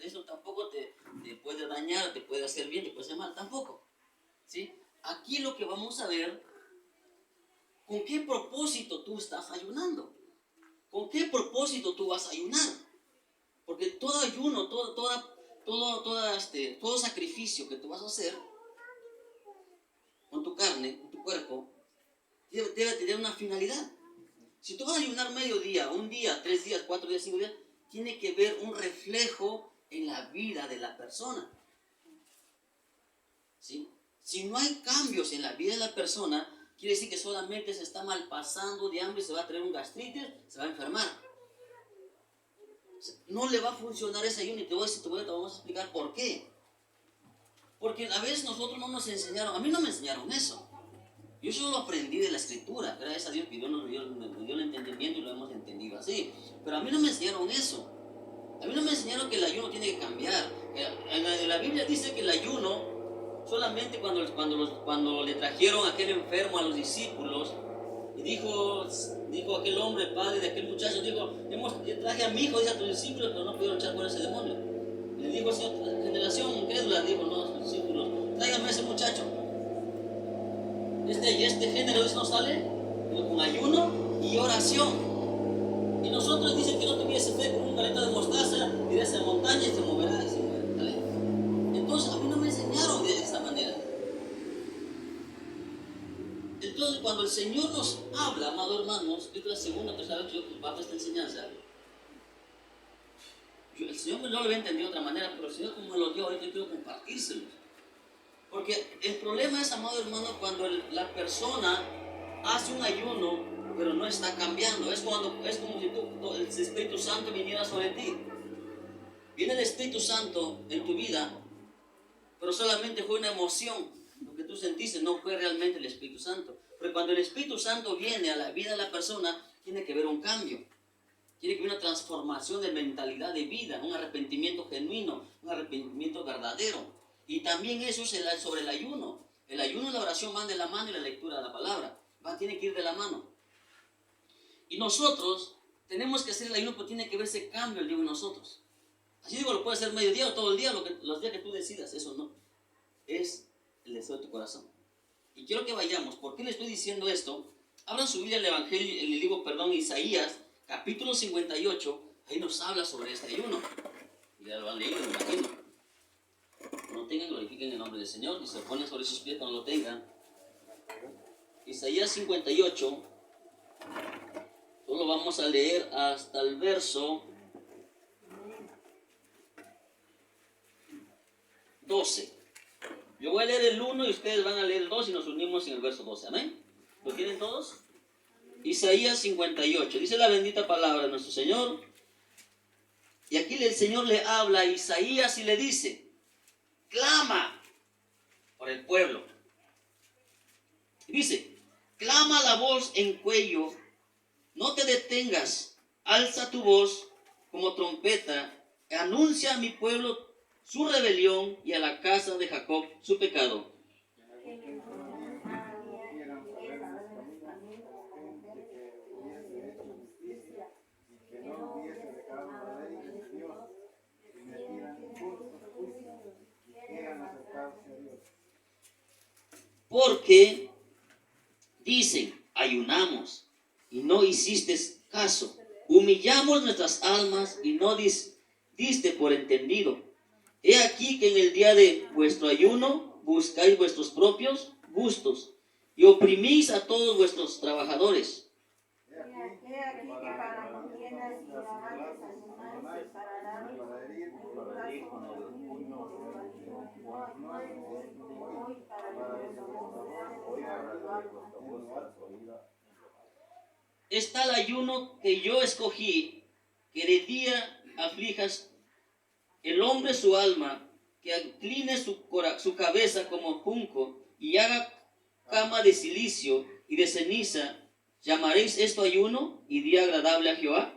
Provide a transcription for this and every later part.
eso tampoco te puede dañar, te puede hacer bien, te puede hacer mal, tampoco. ¿Sí? Aquí lo que vamos a ver, ¿con qué propósito tú estás ayunando? ¿Con qué propósito tú vas a ayunar? Porque todo ayuno, todo sacrificio que tú vas a hacer con tu carne, con tu cuerpo, debe tener una finalidad. Si tú vas a ayunar medio día, un día, 3 días, 4 días, 5 días, tiene que ver un reflejo en la vida de la persona. ¿Sí? Si no hay cambios en la vida de la persona, quiere decir que solamente se está malpasando de hambre, se va a traer un gastritis, se va a enfermar. No le va a funcionar ese ayuno y te vamos a explicar por qué. Porque a veces nosotros no nos enseñaron, a mí no me enseñaron eso. Yo solo aprendí de la escritura, gracias a Dios que Dios nos dio el entendimiento y lo hemos entendido así. Pero a mí no me enseñaron eso. A mí no me enseñaron que el ayuno tiene que cambiar. En la Biblia dice que el ayuno, solamente cuando le trajeron a aquel enfermo a los discípulos, y dijo aquel hombre, padre de aquel muchacho, dijo, yo traje a mi hijo, dice a tus discípulos, pero no pudieron echar por ese demonio. Y le dijo el Señor, generación incrédula, dijo, no, a sus discípulos, tráigame a ese muchacho. Este género no sale con ayuno y oración. Y nosotros dicen que no tuviese fe con un granito de mostaza, y de esa montaña y se moverá. ¿Vale? Entonces a mí no me enseñaron de esa manera. Entonces cuando el Señor nos habla, amados hermanos, esta es la segunda o tercera vez que yo comparto esta enseñanza. El Señor no lo había entendido de otra manera, pero el Señor como me lo dio ahorita yo quiero compartírselos. Porque el problema es, amado hermano, cuando la persona hace un ayuno, pero no está cambiando. Es como si el Espíritu Santo viniera sobre ti. Viene el Espíritu Santo en tu vida, pero solamente fue una emoción. Lo que tú sentiste no fue realmente el Espíritu Santo. Pero cuando el Espíritu Santo viene a la vida de la persona, tiene que haber un cambio. Tiene que haber una transformación de mentalidad de vida, un arrepentimiento genuino, un arrepentimiento verdadero. Y también eso es sobre el ayuno. El ayuno y la oración van de la mano y la lectura de la palabra. Tiene que ir de la mano. Y nosotros tenemos que hacer el ayuno, porque tiene que ver ese cambio, digo, en nosotros. Así digo, lo puede hacer medio día o todo el día, los días que tú decidas, eso no. Es el deseo de tu corazón. Y quiero que vayamos. ¿Por qué le estoy diciendo esto? Abran su Biblia, el Evangelio, el libro, Isaías, capítulo 58. Ahí nos habla sobre este ayuno. Ya lo han leído, me imagino. No tengan, glorifiquen el nombre del Señor y se ponen sobre sus pies cuando lo tengan. Isaías 58, solo vamos a leer hasta el verso 12. Yo voy a leer el 1 y ustedes van a leer el 2 y nos unimos en el verso 12. ¿Amén? ¿Lo tienen todos? Isaías 58, dice la bendita palabra de nuestro Señor. Y aquí el Señor le habla a Isaías y le dice: clama por el pueblo. Y dice: clama la voz en cuello, no te detengas, alza tu voz como trompeta, anuncia a mi pueblo su rebelión y a la casa de Jacob su pecado. Porque dicen: ayunamos y no hiciste caso, humillamos nuestras almas y no diste por entendido. He aquí que en el día de vuestro ayuno buscáis vuestros propios gustos y oprimís a todos vuestros trabajadores. He aquí que para contiendas y amantes animales para dar Está el ayuno que yo escogí, que de día aflijas el hombre su alma, que incline su cabeza como junco y haga cama de silicio y de ceniza. ¿Llamaréis esto ayuno y día agradable a Jehová?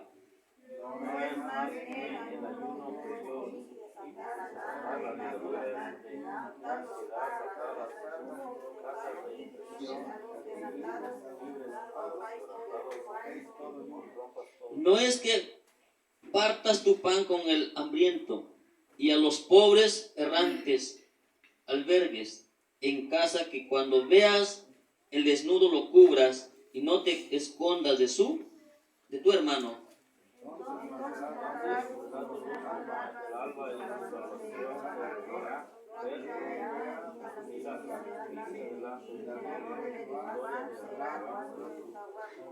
No es que partas tu pan con el hambriento y a los pobres errantes albergues en casa, que cuando veas el desnudo lo cubras y no te escondas de tu hermano.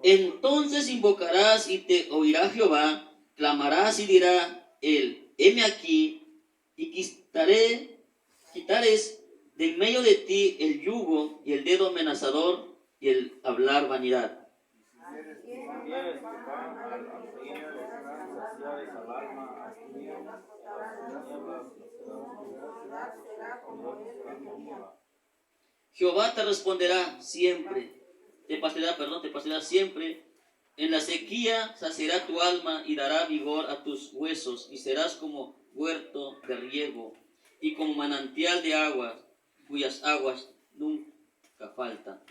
Entonces invocarás y te oirá Jehová, clamarás y dirá él, heme aquí, y quitares de en medio de ti el yugo y el dedo amenazador y el hablar vanidad. Jehová te responderá siempre, te pastoreará siempre. En la sequía saciará tu alma y dará vigor a tus huesos, y serás como huerto de riego y como manantial de aguas, cuyas aguas nunca faltan.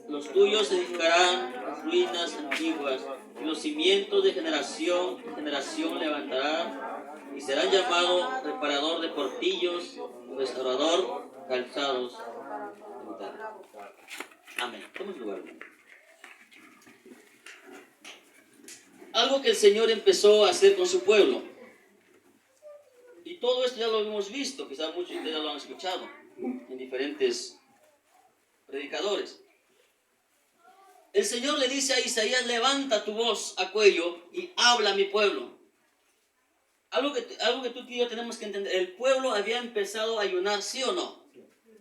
Los tuyos edificarán las ruinas antiguas, y los cimientos de generación en generación levantará, y serán llamados reparador de portillos, restaurador calzados. Amén. Toma su lugar. Algo que el Señor empezó a hacer con su pueblo. Y todo esto ya lo hemos visto, quizás muchos de ustedes ya lo han escuchado en diferentes predicadores. El Señor le dice a Isaías, levanta tu voz a cuello y habla a mi pueblo. Algo que tú y yo tenemos que entender. El pueblo había empezado a ayunar, ¿sí o no?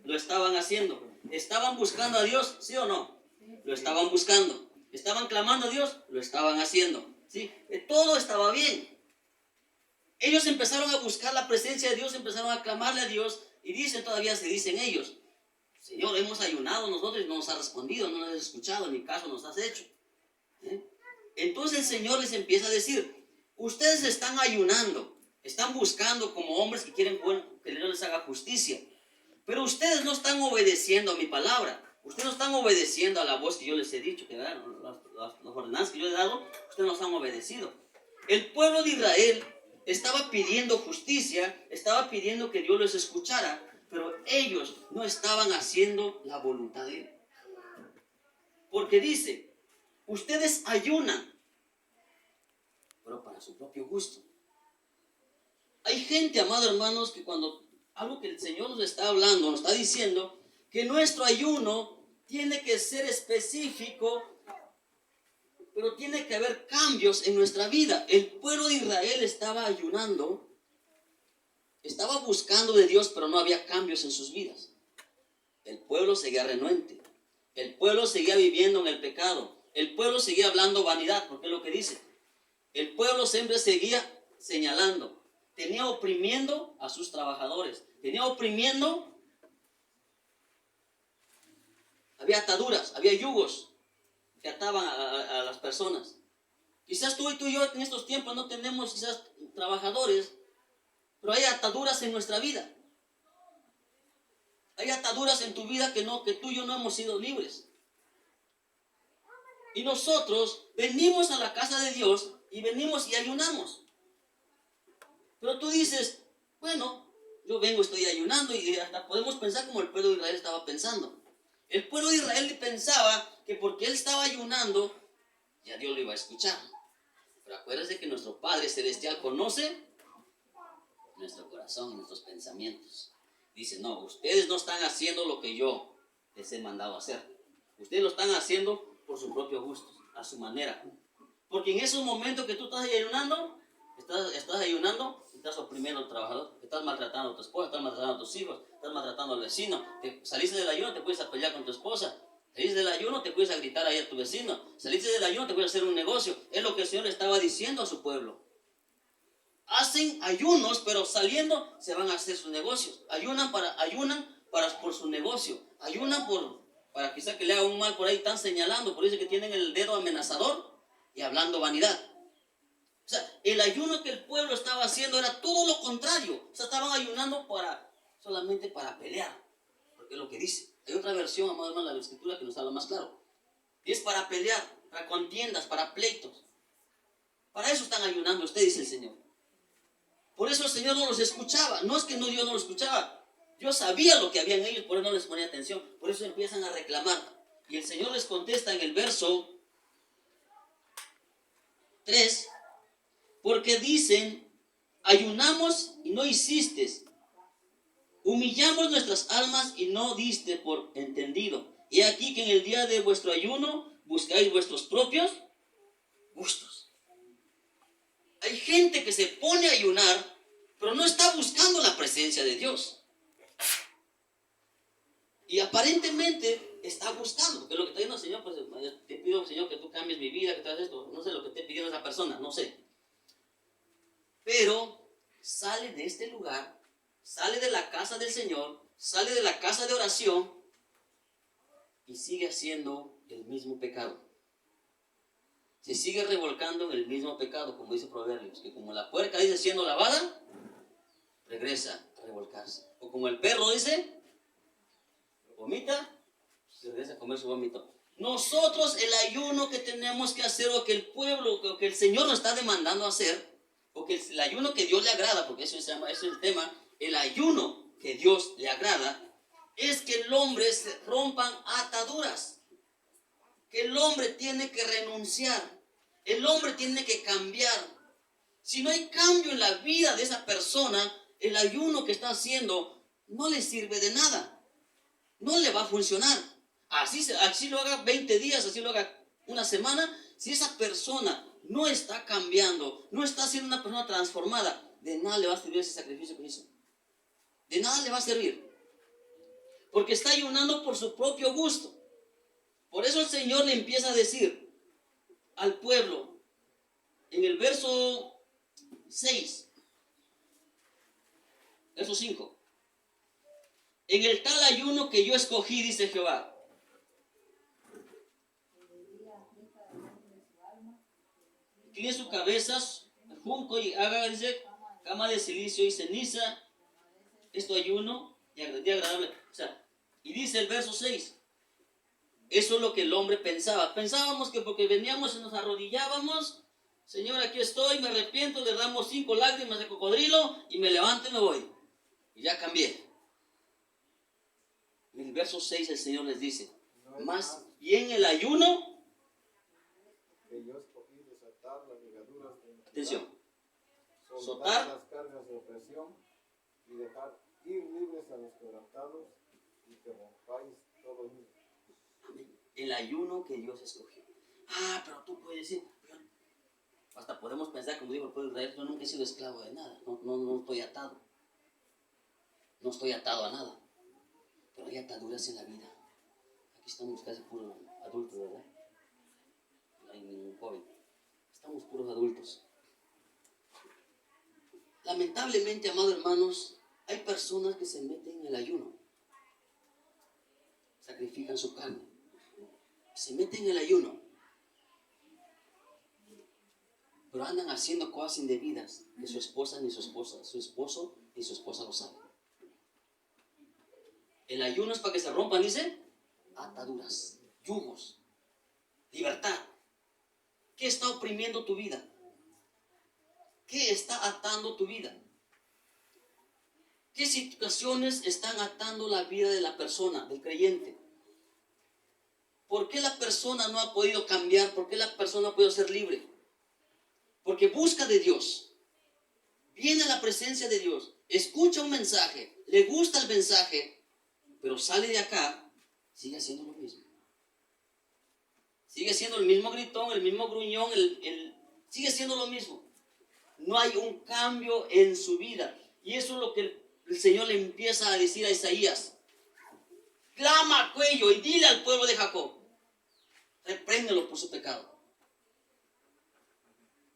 Lo estaban haciendo. ¿Estaban buscando a Dios, sí o no? Lo estaban buscando. ¿Estaban clamando a Dios? Lo estaban haciendo. ¿Sí? Todo estaba bien. Ellos empezaron a buscar la presencia de Dios, empezaron a clamarle a Dios, y todavía se dicen ellos, Señor, hemos ayunado nosotros y no nos has respondido, no nos has escuchado, ni caso nos has hecho. Entonces el Señor les empieza a decir, ustedes están ayunando, están buscando como hombres que quieren que Dios les haga justicia, pero ustedes no están obedeciendo a mi palabra, ustedes no están obedeciendo a la voz que yo les he dicho, que las ordenanzas que yo he dado, ustedes nos han obedecido. El pueblo de Israel estaba pidiendo justicia, estaba pidiendo que Dios les escuchara, pero ellos no estaban haciendo la voluntad de Él. Porque dice, ustedes ayunan, pero para su propio gusto. Hay gente, amados hermanos, que cuando algo que el Señor nos está hablando, nos está diciendo, que nuestro ayuno tiene que ser específico, pero tiene que haber cambios en nuestra vida. El pueblo de Israel estaba ayunando, estaba buscando de Dios, pero no había cambios en sus vidas. El pueblo seguía renuente. El pueblo seguía viviendo en el pecado. El pueblo seguía hablando vanidad, porque es lo que dice. El pueblo siempre seguía señalando. Tenía oprimiendo a sus trabajadores. Tenía oprimiendo. Había ataduras, había yugos que ataban a las personas. Quizás tú y yo en estos tiempos no tenemos quizás trabajadores, pero hay ataduras en nuestra vida. Hay ataduras en tu vida que tú y yo no hemos sido libres. Y nosotros venimos a la casa de Dios y venimos y ayunamos. Pero tú dices, bueno, yo vengo, estoy ayunando, y hasta podemos pensar como el pueblo de Israel estaba pensando. El pueblo de Israel pensaba que porque él estaba ayunando, ya Dios lo iba a escuchar. Pero acuérdense que nuestro Padre Celestial conoce nuestro corazón y nuestros pensamientos. Dice, no, ustedes no están haciendo lo que yo les he mandado hacer. Ustedes lo están haciendo por su propio gusto, a su manera. Porque en esos momentos que tú estás ayunando, estás oprimiendo al trabajador, estás maltratando a tu esposa, estás maltratando a tus hijos, estás maltratando al vecino. Saliste del ayuno, te puedes a pelear con tu esposa. Saliste del ayuno, te puedes a gritar ahí a tu vecino. Saliste del ayuno, te puedes hacer un negocio. Es lo que el Señor le estaba diciendo a su pueblo. Hacen ayunos, pero saliendo se van a hacer sus negocios. Ayunan por su negocio. Ayunan para quizá que le haga un mal por ahí, están señalando, por eso que tienen el dedo amenazador y hablando vanidad. O sea, el ayuno que el pueblo estaba haciendo era todo lo contrario. O sea, estaban ayunando solamente para pelear. Porque es lo que dice. Hay otra versión, amado hermano, de la Escritura que nos habla más claro. Y es para pelear, para contiendas, para pleitos. Para eso están ayunando ustedes, dice el Señor. Por eso el Señor no los escuchaba. No es que Dios no los escuchaba. Dios sabía lo que había en ellos, por eso no les ponía atención. Por eso empiezan a reclamar. Y el Señor les contesta en el verso 3, porque dicen, ayunamos y no hiciste, humillamos nuestras almas y no diste por entendido. Y aquí que en el día de vuestro ayuno buscáis vuestros propios gustos. Hay gente que se pone a ayunar, pero no está buscando la presencia de Dios. Y aparentemente está buscando, porque lo que está diciendo el Señor, pues te pido, Señor, que tú cambies mi vida, que te hagas esto. No sé lo que esté pidiendo esa persona, no sé. Pero sale de este lugar, sale de la casa del Señor, sale de la casa de oración y sigue haciendo el mismo pecado. Se sigue revolcando en el mismo pecado, como dice Proverbios, que como la puerca dice siendo lavada, regresa a revolcarse. O como el perro dice, vomita, se regresa a comer su vómito. Nosotros el ayuno que tenemos que hacer, o que el pueblo, o que el Señor nos está demandando hacer, o que el ayuno que Dios le agrada, porque eso se llama, eso es el tema, el ayuno que Dios le agrada, es que el hombre se rompan ataduras, que el hombre tiene que renunciar, el hombre tiene que cambiar. Si no hay cambio en la vida de esa persona, el ayuno que está haciendo no le sirve de nada, no le va a funcionar. Así lo haga 20 días, así lo haga una semana, si esa persona no está cambiando, no está siendo una persona transformada, de nada le va a servir ese sacrificio que hizo. De nada le va a servir. Porque está ayunando por su propio gusto. Por eso el Señor le empieza a decir al pueblo, en el verso 6, verso 5, en el tal ayuno que yo escogí, dice Jehová, incline sus cabezas, junco y haga, dice, cama de silicio y ceniza, esto ayuno y agradable. O sea, y dice el verso 6, eso es lo que el hombre pensaba. Pensábamos que porque veníamos y nos arrodillábamos, Señor, aquí estoy, me arrepiento, derramo 5 lágrimas de cocodrilo y me levanto y me voy. Y ya cambié. En el verso 6 el Señor les dice, más bien el ayuno, que yo escogí desatar las ligaduras de nuestra atención, alma, soltar las cargas de opresión y dejar ir libres a los quebrantados y que rompáis todo yugo. el ayuno que Dios escogió. Pero tú puedes decir, hasta podemos pensar, como dijo el pueblo de Israel, yo nunca he sido esclavo de nada, no estoy atado. No estoy atado a nada. Pero hay ataduras en la vida. Aquí estamos casi puros adultos, ¿verdad? No hay ningún joven. Estamos puros adultos. Lamentablemente, amados hermanos, hay personas que se meten en el ayuno. Sacrifican su carne. Se meten en el ayuno. Pero andan haciendo cosas indebidas que su esposa ni su esposa, su esposo ni su esposa lo saben. El ayuno es para que se rompan, dice, ataduras, yugos, libertad. ¿Qué está oprimiendo tu vida? ¿Qué está atando tu vida? ¿Qué situaciones están atando la vida de la persona, del creyente? ¿Por qué la persona no ha podido cambiar? ¿Por qué la persona no ha podido ser libre? Porque busca de Dios, viene a la presencia de Dios, escucha un mensaje, le gusta el mensaje, pero sale de acá, sigue haciendo lo mismo. Sigue siendo el mismo gritón, el mismo gruñón, sigue siendo lo mismo. No hay un cambio en su vida. Y eso es lo que el Señor le empieza a decir a Isaías. Clama a cuello y dile al pueblo de Jacob, repréndelo por su pecado.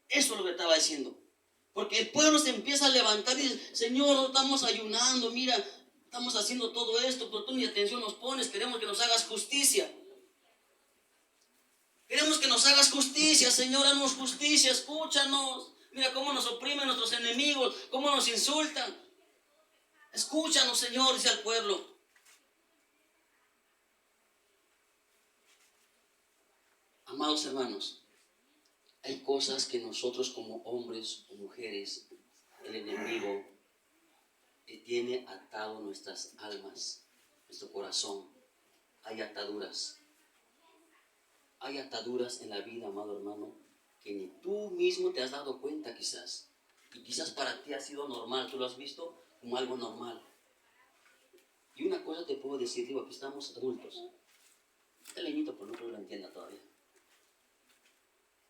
Eso es lo que estaba diciendo. Porque el pueblo se empieza a levantar y dice, Señor, no estamos ayunando, mira, estamos haciendo todo esto, pero tú ni atención nos pones, queremos que nos hagas justicia. Queremos que nos hagas justicia, Señor, haznos justicia, escúchanos. Mira cómo nos oprimen nuestros enemigos, cómo nos insultan. Escúchanos, Señor, dice al pueblo. Amados hermanos, hay cosas que nosotros como hombres o mujeres el enemigo tiene atado nuestras almas, nuestro corazón. Hay ataduras. Hay ataduras en la vida, amado hermano, que ni tú mismo te has dado cuenta quizás. Y quizás para ti ha sido normal, tú lo has visto como algo normal. Y una cosa te puedo decir, digo, aquí estamos adultos. Este leñito, por no creo que lo entienda todavía.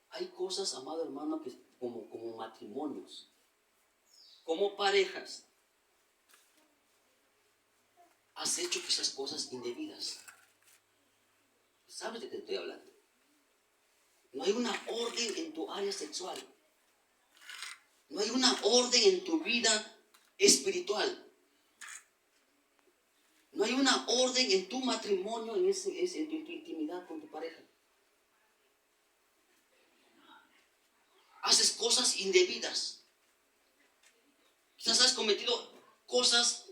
Hay cosas, amado hermano, que como matrimonios, como parejas, has hecho quizás cosas indebidas. ¿Sabes de qué te estoy hablando? No hay una orden en tu área sexual. No hay una orden en tu vida espiritual. No hay una orden en tu matrimonio, en tu intimidad con tu pareja. Haces cosas indebidas. Quizás has cometido cosas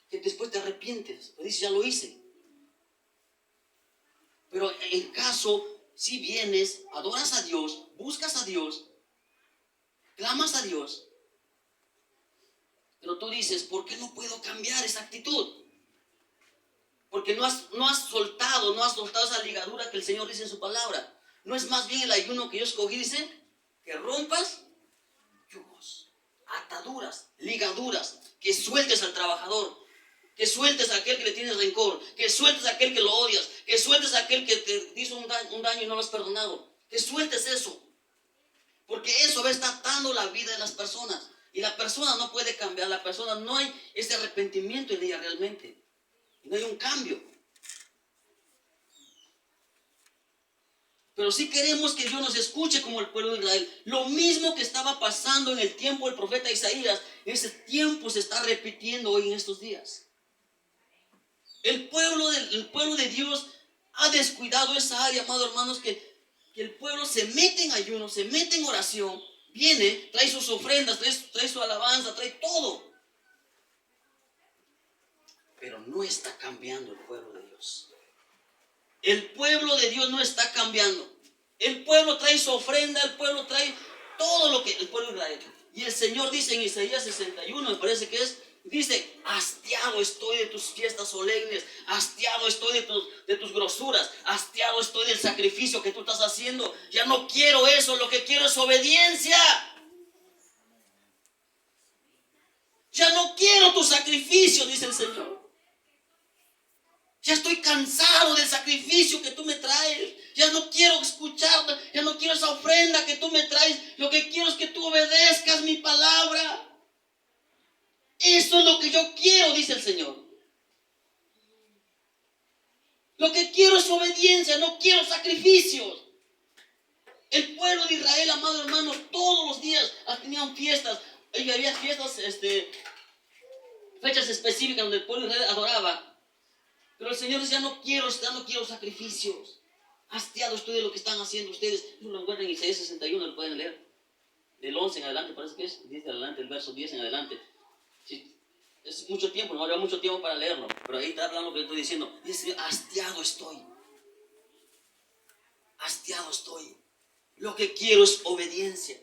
que después te arrepientes. Te dices, ya lo hice. Pero en caso, si vienes, adoras a Dios, buscas a Dios, clamas a Dios, pero tú dices, ¿por qué no puedo cambiar esa actitud? Porque no has soltado esa ligadura que el Señor dice en su palabra. No es más bien el ayuno que yo escogí, dice, que rompas yugos, ataduras, ligaduras, que sueltes al trabajador, que sueltes a aquel que le tienes rencor, que sueltes a aquel que lo odias, que sueltes a aquel que te hizo un daño y no lo has perdonado, que sueltes eso, porque eso va a estar atando la vida de las personas, y la persona no puede cambiar, la persona no hay ese arrepentimiento en ella realmente, y no hay un cambio. Pero sí queremos que Dios nos escuche como el pueblo de Israel. Lo mismo que estaba pasando en el tiempo del profeta Isaías, ese tiempo se está repitiendo hoy en estos días. El pueblo de Dios ha descuidado esa área, amados hermanos, que el pueblo se mete en ayuno, se mete en oración, viene, trae sus ofrendas, trae su alabanza, trae todo. Pero no está cambiando el pueblo de Dios. El pueblo de Dios no está cambiando. El pueblo trae su ofrenda, el pueblo trae todo lo que el pueblo de Israel. Y el Señor dice en Isaías 61, me parece que es, dice, hastiado estoy de tus fiestas solemnes, hastiado estoy de tus grosuras, hastiado estoy del sacrificio que tú estás haciendo. Ya no quiero eso, lo que quiero es obediencia. Ya no quiero tu sacrificio, dice el Señor. Ya estoy cansado del sacrificio que tú me traes. Ya no quiero escuchar, ya no quiero esa ofrenda que tú me traes. Lo que quiero es que tú obedezcas mi palabra. Eso es lo que yo quiero, dice el Señor. Lo que quiero es obediencia, no quiero sacrificios. El pueblo de Israel, amado hermano, todos los días tenían fiestas. Y había fiestas, fechas específicas donde el pueblo de Israel adoraba. Pero el Señor dice, ya no quiero sacrificios. Hastiado estoy de lo que están haciendo ustedes. Eso lo encuentran en Isaías 61, lo pueden leer. Del 11 en adelante, parece que es 10 en adelante, el verso 10 en adelante. Sí, es mucho tiempo, no habrá mucho tiempo para leerlo. Pero ahí está hablando lo que estoy diciendo. Dice, hastiado estoy. Hastiado estoy. Lo que quiero es obediencia.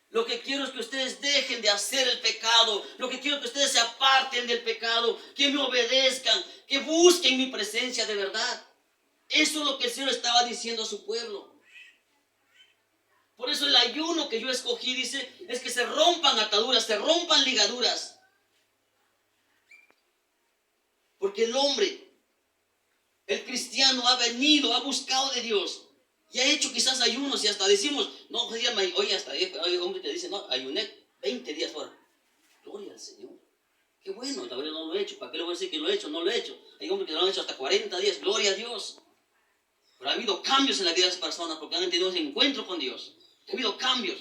Lo que quiero es que ustedes dejen de hacer el pecado. Lo que quiero es que ustedes se aparten del pecado. Que me obedezcan. Que busquen mi presencia de verdad. Eso es lo que el Señor estaba diciendo a su pueblo. Por eso el ayuno que yo escogí, dice, es que se rompan ataduras, se rompan ligaduras. Porque el hombre, el cristiano, ha venido, ha buscado de Dios. Y ha hecho quizás ayunos y hasta decimos, no, oye, hasta hay hombre que dice, no, ayuné 20 días fuera. Gloria al Señor. Qué bueno, todavía no lo he hecho. ¿Para qué le voy a decir que lo he hecho? No lo he hecho. Hay hombres que lo han hecho hasta 40 días. Gloria a Dios. Pero ha habido cambios en la vida de las personas porque han tenido ese encuentro con Dios. Ha habido cambios.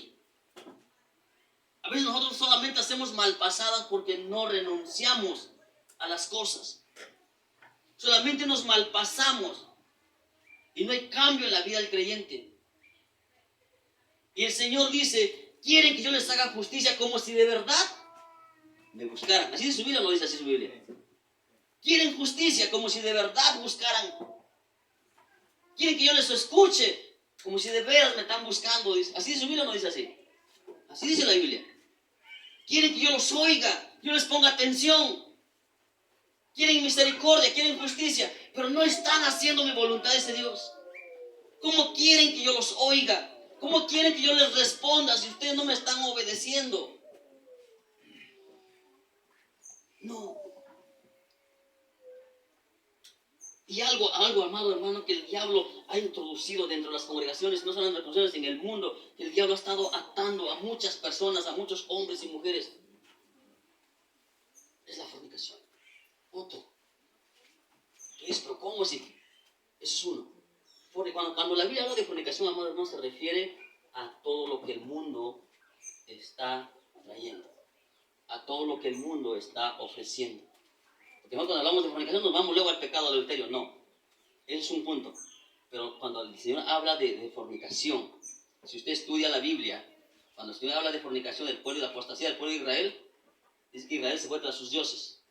A veces nosotros solamente hacemos malpasadas porque no renunciamos a las cosas. Solamente nos malpasamos. Y no hay cambio en la vida del creyente. Y el Señor dice, quieren que yo les haga justicia como si de verdad me buscaran. Así de su Biblia lo dice así su Biblia. Quieren justicia como si de verdad buscaran. Quieren que yo les escuche como si de veras me están buscando. Así de su Biblia no dice así. Así dice la Biblia. Quieren que yo los oiga, yo les ponga atención. Quieren misericordia, quieren justicia, pero no están haciendo mi voluntad, dice Dios. ¿Cómo quieren que yo los oiga? ¿Cómo quieren que yo les responda si ustedes no me están obedeciendo? No. Y algo, amado hermano, que el diablo ha introducido dentro de las congregaciones, no solo en las congregaciones, en el mundo, que el diablo ha estado atando a muchas personas, a muchos hombres y mujeres, es la fornicación. Otro. Pero ¿cómo si? Eso es uno. Porque cuando la Biblia habla de fornicación, amado hermano, se refiere a todo lo que el mundo está trayendo, a todo lo que el mundo está ofreciendo. Porque no, cuando hablamos de fornicación nos vamos luego al pecado adulterio, no. Ese es un punto. Pero cuando el Señor habla de fornicación, si usted estudia la Biblia, cuando el Señor habla de fornicación del pueblo y de apostasía del pueblo de Israel, dice que Israel se fue tras sus dioses.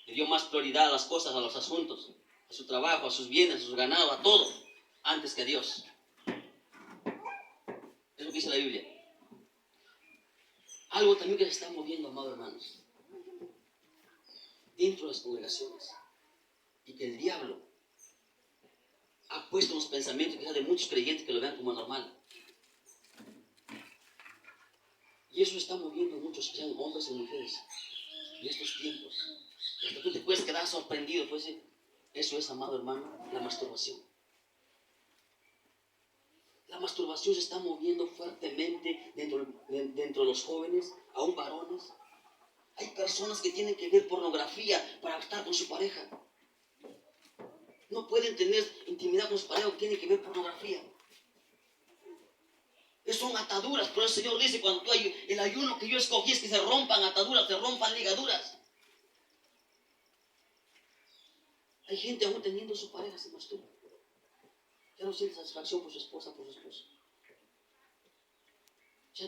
Le dio más prioridad a las cosas, a los asuntos, a su trabajo, a sus bienes, a sus ganados, a todo, antes que a Dios. Es lo que dice la Biblia. Algo también que se está moviendo, amados hermanos, dentro de las congregaciones, y que el diablo ha puesto unos pensamientos quizás de muchos creyentes que lo vean como normal. Y eso está moviendo a muchos, sean hombres y mujeres, en estos tiempos. Y hasta tú te puedes quedar sorprendido, pues eso es, amado hermano, la masturbación. La masturbación se está moviendo fuertemente dentro de los jóvenes, aún varones. Hay personas que tienen que ver pornografía para estar con su pareja. No pueden tener intimidad con su pareja, tienen que ver pornografía. Son ataduras, pero el Señor dice, cuando tú el ayuno que yo escogí es que se rompan ataduras, se rompan ligaduras. Hay gente aún teniendo su pareja, se masturba. Ya no siente satisfacción por su esposa, por su esposo. Ya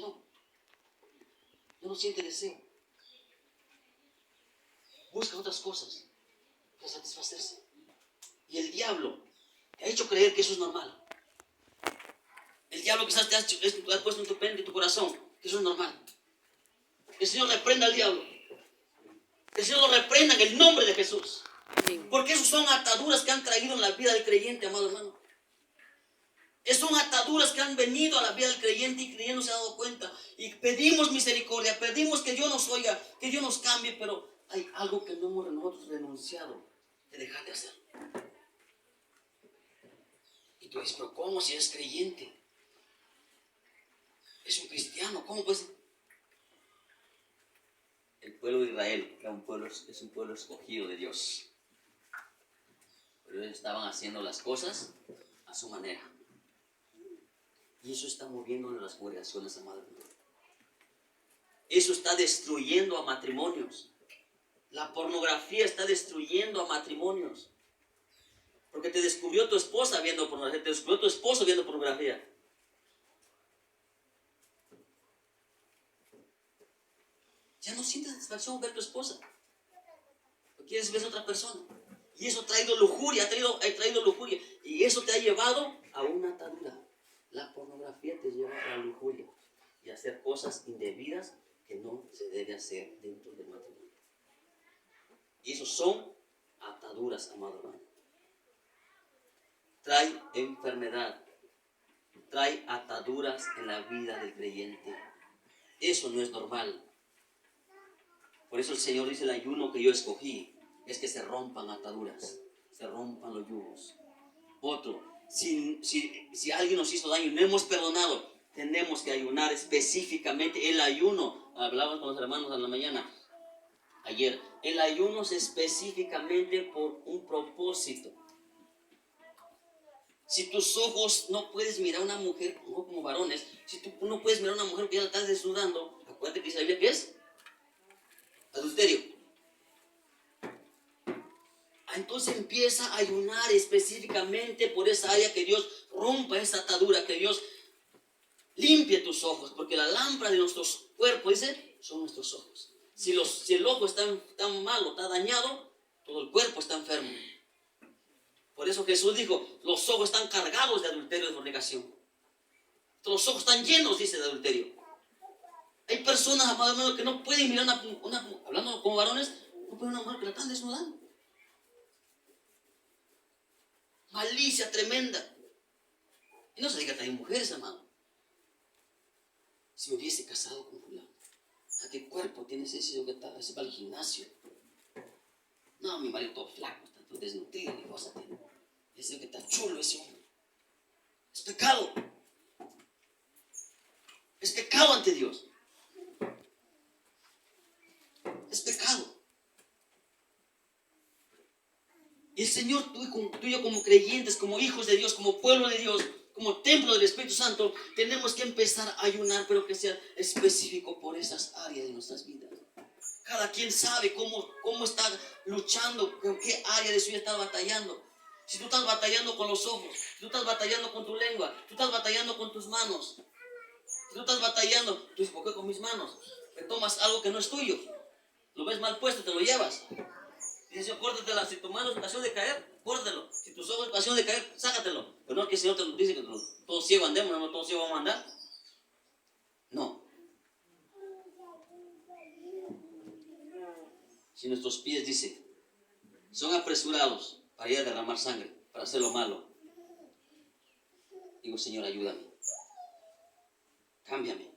no siente deseo. Busca otras cosas para satisfacerse. Y el diablo te ha hecho creer que eso es normal. El diablo quizás te ha puesto en tu mente, en tu corazón, que eso es normal. Que el Señor reprenda al diablo. Que el Señor lo reprenda en el nombre de Jesús. Porque esos son ataduras que han traído en la vida del creyente, amado hermano. Esas son ataduras que han venido a la vida del creyente y el creyente no se ha dado cuenta. Y pedimos misericordia, pedimos que Dios nos oiga, que Dios nos cambie, pero hay algo que no hemos nosotros renunciado de dejar de hacer. Y tú dices, pero ¿cómo si es creyente? Es un cristiano, ¿cómo pues? El pueblo de Israel es un pueblo escogido de Dios. Pero ellos estaban haciendo las cosas a su manera. Y eso está moviendo las congregaciones, amado. Eso está destruyendo a matrimonios. La pornografía está destruyendo a matrimonios. Porque te descubrió tu esposa viendo pornografía, te descubrió tu esposo viendo pornografía. Ya no sientes satisfacción ver a tu esposa. Lo quieres ver a otra persona. Y eso ha traído lujuria, ha traído lujuria. Y eso te ha llevado a una atadura. La pornografía te lleva a la lujuria y a hacer cosas indebidas que no se debe hacer dentro del matrimonio. Y eso son ataduras, amado hermano. Trae enfermedad, trae ataduras en la vida del creyente. Eso no es normal. Por eso el Señor dice, el ayuno que yo escogí es que se rompan ataduras, se rompan los yugos. Otro, si alguien nos hizo daño y no hemos perdonado, tenemos que ayunar específicamente. El ayuno, hablábamos con los hermanos en la mañana, ayer, el ayuno es específicamente por un propósito. Si tus ojos no puedes mirar a una mujer, no como varones, si tú no puedes mirar a una mujer que ya la estás desnudando, acuérdate que dice la Biblia, ¿qué es? Adulterio. Entonces empieza a ayunar específicamente por esa área, que Dios rompa esa atadura, que Dios limpie tus ojos, porque la lámpara de nuestros cuerpos, dice, son nuestros ojos. Si el ojo está malo, está dañado, todo el cuerpo está enfermo. Por eso Jesús dijo, los ojos están cargados de adulterio y de fornicación. Los ojos están llenos, dice, de adulterio. Hay personas, amados hermanos, que no pueden mirar hablando como varones, no pueden una mujer que la están desnudando. Malicia tremenda. Y no se diga también mujeres, hermano. Si me hubiese casado con fulano, ¿a qué cuerpo tienes ese que está? Ese va al gimnasio. No, mi marido todo flaco, está todo desnutrido, ni cosa tiene. Ese que está chulo, ese hombre. Es pecado. Es pecado ante Dios. Es pecado. Y el Señor, tú y yo como creyentes, como hijos de Dios, como pueblo de Dios, como templo del Espíritu Santo, tenemos que empezar a ayunar, pero que sea específico por esas áreas de nuestras vidas. Cada quien sabe cómo está luchando, con qué área de su vida está batallando. Si tú estás batallando con los ojos, si tú estás batallando con tu lengua, tú estás batallando con tus manos. Si tú estás batallando, tú dices, ¿por qué con mis manos? Te tomas algo que no es tuyo. Lo ves mal puesto, te lo llevas. Dice, córtatela. Si tu mano es ocasión de caer, córtatelo. Si tus ojos es ocasión de caer, sácatelo. Pero no es que el Señor te dice que todos ciegos andemos, no todos ciegos vamos a andar. No. Si nuestros pies, dice, son apresurados para ir a derramar sangre, para hacer lo malo, digo, Señor, ayúdame. Cámbiame.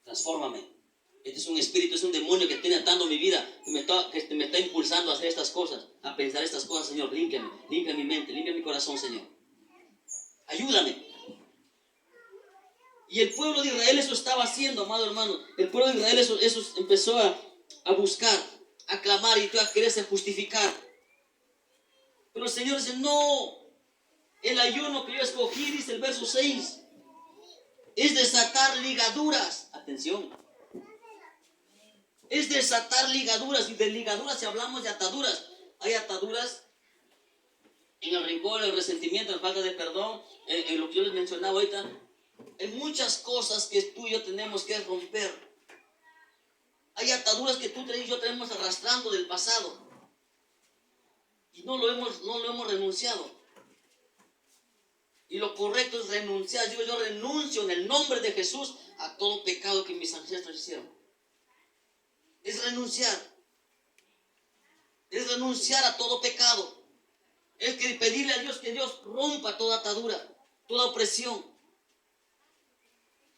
Transfórmame. Este es un espíritu, es un demonio que tiene atando mi vida, que me está impulsando a hacer estas cosas, a pensar estas cosas, Señor. Límpiame, limpia mi mente, limpia mi corazón, Señor. Ayúdame. Y el pueblo de Israel eso estaba haciendo, amado hermano. El pueblo de Israel eso empezó a buscar, a clamar y a quererse justificar. Pero el Señor dice, no. El ayuno que yo escogí, dice el verso 6, es desatar ligaduras. Atención. Es desatar ligaduras. Y de ligaduras, si hablamos de ataduras, hay ataduras en el rencor, el resentimiento, en falta de perdón, en lo que yo les mencionaba ahorita. Hay muchas cosas que tú y yo tenemos que romper. Hay ataduras que tú y yo tenemos arrastrando del pasado y no lo hemos renunciado. Y lo correcto es renunciar. Yo renuncio en el nombre de Jesús a todo pecado que mis ancestros hicieron. Es renunciar. Es renunciar a todo pecado. Es que pedirle a Dios que Dios rompa toda atadura, toda opresión.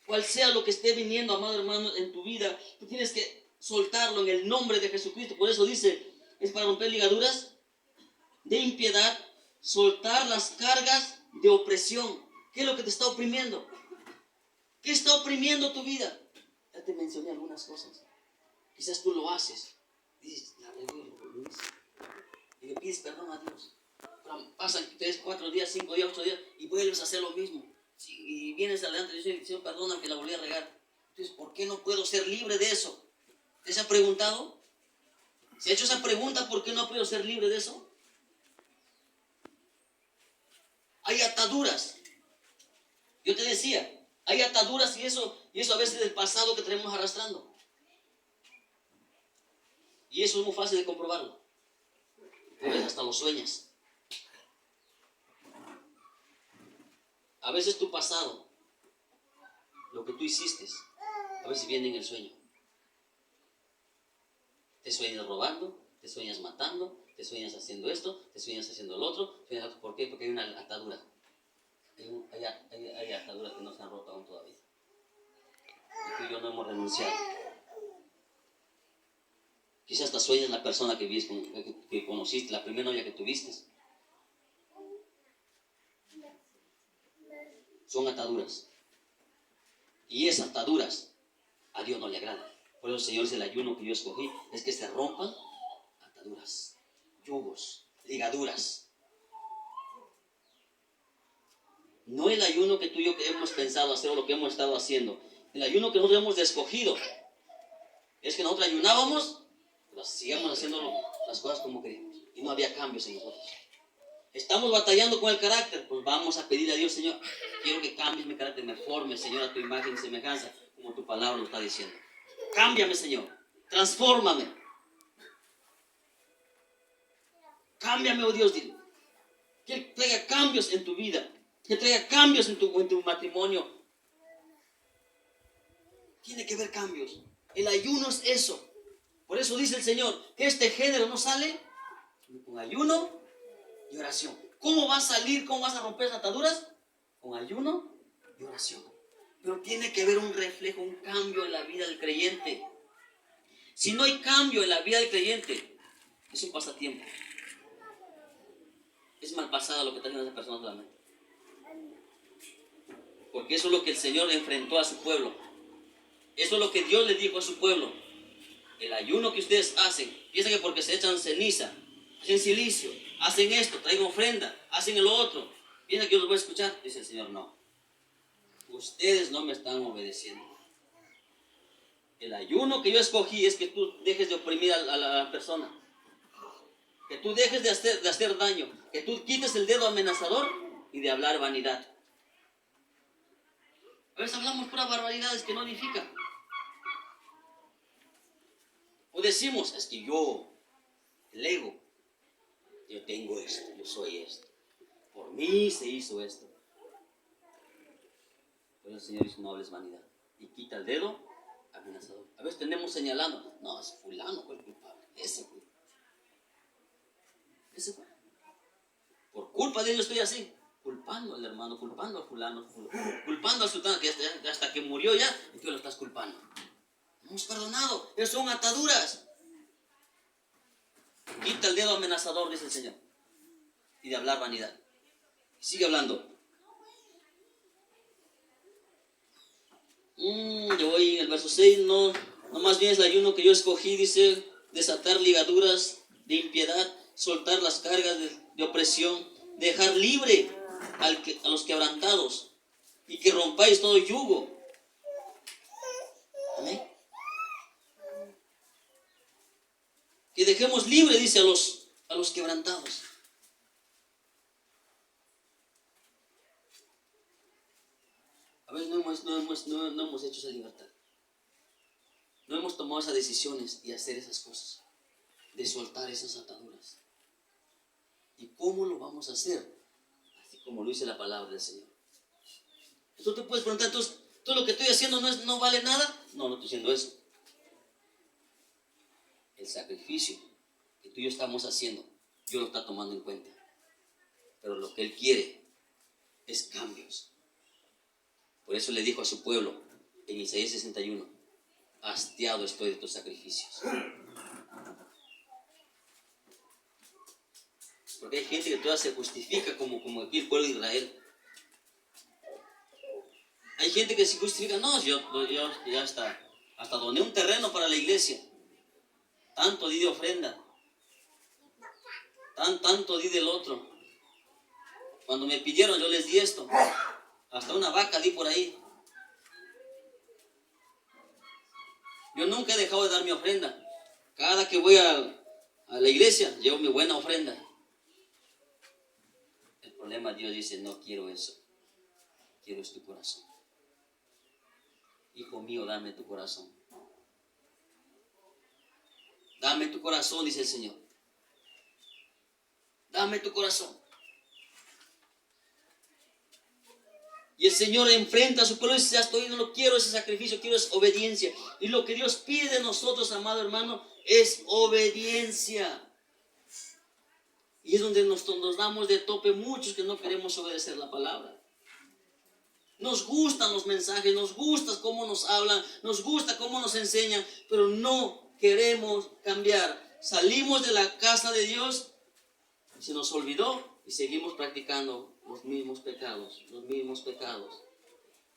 Cual sea lo que esté viniendo, amado hermano, en tu vida, tú tienes que soltarlo en el nombre de Jesucristo. Por eso dice, es para romper ligaduras de impiedad, soltar las cargas de opresión. ¿Qué es lo que te está oprimiendo? ¿Qué está oprimiendo tu vida? Ya te mencioné algunas cosas. Quizás tú lo haces. Dices, la regué, lo hice. Y le pides perdón a Dios. Pero pasan 3, 4 días, 5 días, 8 días y vuelves a hacer lo mismo. Y vienes adelante y dices, Señor, perdona que la volví a regar. Entonces, ¿por qué no puedo ser libre de eso? ¿Te se ha preguntado? ¿Se ha hecho esa pregunta, por qué no puedo ser libre de eso? Hay ataduras. Yo te decía, hay ataduras y eso a veces del pasado que tenemos arrastrando. Y eso es muy fácil de comprobarlo. A veces hasta lo sueñas. A veces tu pasado, lo que tú hiciste, a veces viene en el sueño. Te sueñas robando, te sueñas matando, te sueñas haciendo esto, te sueñas haciendo lo otro. ¿Por qué? Porque hay una atadura. Hay ataduras que no se han roto aún todavía. Y tú y yo no hemos renunciado. Quizás hasta sueñas la persona que conociste, la primera novia que tuviste. Son ataduras. Y esas ataduras a Dios no le agradan. Por eso el Señor dice, el ayuno que yo escogí es que se rompan ataduras, yugos, ligaduras. No el ayuno que tú y yo que hemos pensado hacer o lo que hemos estado haciendo. El ayuno que nosotros hemos escogido es que nosotros ayunábamos, pero sigamos haciendo las cosas como queríamos. Y no había cambios en nosotros. Estamos batallando con el carácter, pues vamos a pedirle a Dios, Señor, quiero que cambies mi carácter, me formes, Señor, a tu imagen y semejanza, como tu palabra lo está diciendo. Cámbiame, Señor, transfórmame. Cámbiame, oh Dios, dile. Que traiga cambios en tu vida, que traiga cambios en tu matrimonio, Tiene que haber cambios. El ayuno es eso. Por eso dice el Señor que este género no sale con ayuno y oración. ¿Cómo va a salir? ¿Cómo vas a romper esas ataduras? Con ayuno y oración. Pero tiene que haber un reflejo, un cambio en la vida del creyente. Si no hay cambio en la vida del creyente, es un pasatiempo. Es mal pasada lo que está haciendo esa persona solamente. Porque eso es lo que el Señor enfrentó a su pueblo. Eso es lo que Dios le dijo a su pueblo. El ayuno que ustedes hacen, piensan que porque se echan ceniza, hacen silicio, hacen esto, traen ofrenda, hacen el otro, piensan que yo los voy a escuchar. Dice el Señor, no. Ustedes no me están obedeciendo. El ayuno que yo escogí es que tú dejes de oprimir a la persona. Que tú dejes de hacer daño. Que tú quites el dedo amenazador y de hablar vanidad. A veces hablamos puras barbaridades que no edifican. O decimos, es que yo, el ego, yo tengo esto, yo soy esto. Por mí se hizo esto. Pero el Señor dice, no hables vanidad. Y quita el dedo amenazador. A veces tenemos señalando, no, es fulano fue el culpable. Ese fue. Ese fue. Por culpa de ellos estoy así. Culpando al hermano, culpando al fulano, culpando al sultano, que hasta que murió ya, y tú lo estás culpando. No hemos perdonado. Eso son ataduras. Quita el dedo amenazador, dice el Señor. Y de hablar vanidad. Sigue hablando. Yo voy en el verso 6, no más bien es el ayuno que yo escogí, dice, desatar ligaduras de impiedad, soltar las cargas de opresión, dejar libre a los quebrantados y que rompáis todo yugo. Amén. Que dejemos libre, dice, a los quebrantados. A veces no hemos hecho esa libertad. No hemos tomado esas decisiones y hacer esas cosas. De soltar esas ataduras. ¿Y cómo lo vamos a hacer? Así como lo dice la palabra del Señor. Tú te puedes preguntar, entonces, ¿todo lo que estoy haciendo no vale nada? No estoy haciendo eso. El sacrificio que tú y yo estamos haciendo, Dios lo está tomando en cuenta. Pero lo que Él quiere es cambios. Por eso le dijo a su pueblo en Isaías 61, hastiado estoy de tus sacrificios. Porque hay gente que todavía se justifica como aquí el pueblo de Israel. Hay gente que se justifica, no, yo ya hasta doné un terreno para la iglesia. Tanto di de ofrenda. Tanto di del otro. Cuando me pidieron yo les di esto. Hasta una vaca di por ahí. Yo nunca he dejado de dar mi ofrenda. Cada que voy a la iglesia, llevo mi buena ofrenda. El problema, Dios dice, no quiero eso. Quiero es tu corazón. Hijo mío, dame tu corazón. Dame tu corazón, dice el Señor. Dame tu corazón. Y el Señor enfrenta a su pueblo y dice, ya estoy, no quiero ese sacrificio, quiero es obediencia. Y lo que Dios pide de nosotros, amado hermano, es obediencia. Y es donde nos damos de tope muchos que no queremos obedecer la palabra. Nos gustan los mensajes, nos gusta cómo nos hablan, nos gusta cómo nos enseñan, pero no queremos cambiar. Salimos de la casa de Dios, se nos olvidó y seguimos practicando los mismos pecados.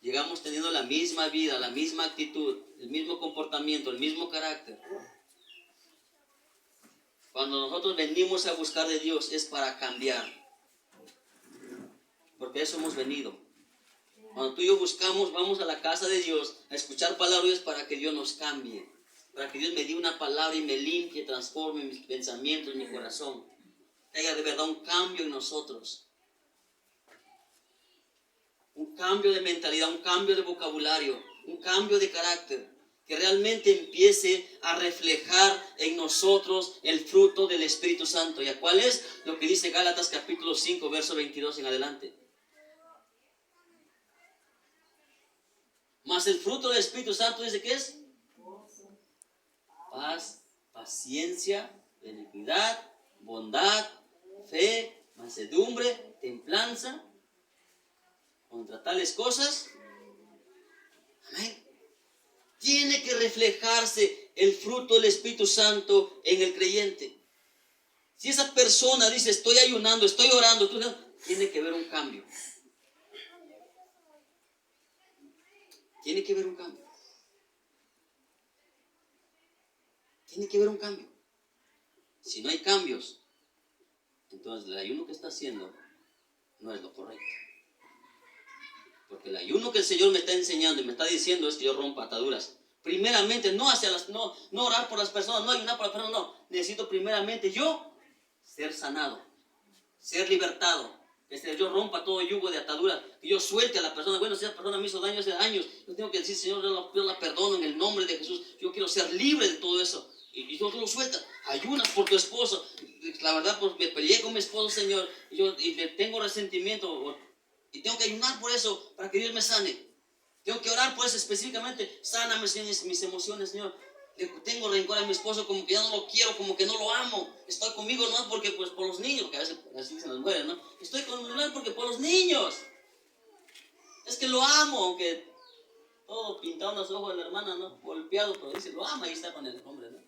Llegamos teniendo la misma vida, la misma actitud, el mismo comportamiento, el mismo carácter. Cuando nosotros venimos a buscar de Dios es para cambiar. Porque eso hemos venido. Cuando tú y yo buscamos, vamos a la casa de Dios a escuchar palabras para que Dios nos cambie. Para que Dios me dé una palabra y me limpie, transforme mis pensamientos, mi corazón. Que haya de verdad un cambio en nosotros. Un cambio de mentalidad, un cambio de vocabulario, un cambio de carácter. Que realmente empiece a reflejar en nosotros el fruto del Espíritu Santo. ¿Y a cuál es? Lo que dice Gálatas capítulo 5, verso 22 en adelante. Mas el fruto del Espíritu Santo dice que es paz, paciencia, benignidad, bondad, fe, mansedumbre, templanza. Contra tales cosas, amén, tiene que reflejarse el fruto del Espíritu Santo en el creyente. Si esa persona dice, estoy ayunando, estoy orando, tiene que haber un cambio. Tiene que haber un cambio. Tiene que haber un cambio. Si no hay cambios, entonces el ayuno que está haciendo no es lo correcto. Porque el ayuno que el Señor me está enseñando y me está diciendo es que yo rompa ataduras. Primeramente, no orar por las personas, no ayunar por las personas, no. Necesito primeramente yo ser sanado, ser libertado. Que yo rompa todo yugo de atadura, que yo suelte a la persona. Bueno, si esa persona me hizo daño hace años, yo tengo que decir, Señor, yo la perdono en el nombre de Jesús. Yo quiero ser libre de todo eso. Y tú lo sueltas, ayunas por tu esposo. La verdad, pues me peleé con mi esposo, Señor, y le tengo resentimiento, y tengo que ayunar por eso, para que Dios me sane. Tengo que orar por eso específicamente. Sáname, Señor, mis emociones, Señor. Tengo rencor a mi esposo, como que ya no lo quiero, como que no lo amo. Estoy conmigo no porque pues por los niños, porque a veces así dicen las mujeres, ¿no? Estoy con él porque por los niños. Es que lo amo, aunque todo pintado en los ojos de la hermana, ¿no? Golpeado, pero dice, lo ama, ahí está con el hombre, ¿no?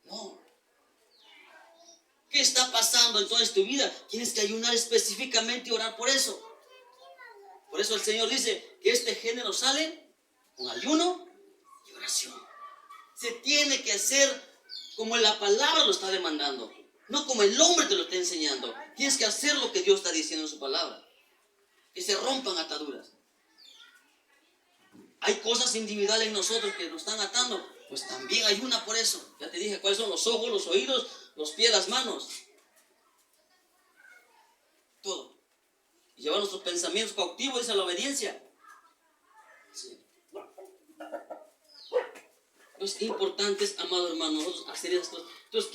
No. ¿Qué está pasando entonces en tu vida? Tienes que ayunar específicamente y orar por eso. Por eso el Señor dice que este género sale con ayuno y oración. Se tiene que hacer como la palabra lo está demandando, no como el hombre te lo está enseñando. Tienes que hacer lo que Dios está diciendo en su palabra. Que se rompan ataduras. Hay cosas individuales en nosotros que nos están atando, pues también ayuna por eso. Ya te dije cuáles son los ojos, los oídos, los pies, las manos. Todo. Y llevar nuestros pensamientos cautivos, dice la obediencia. Sí. Entonces, importante es, amado hermano, nosotros hacer esas cosas. Entonces,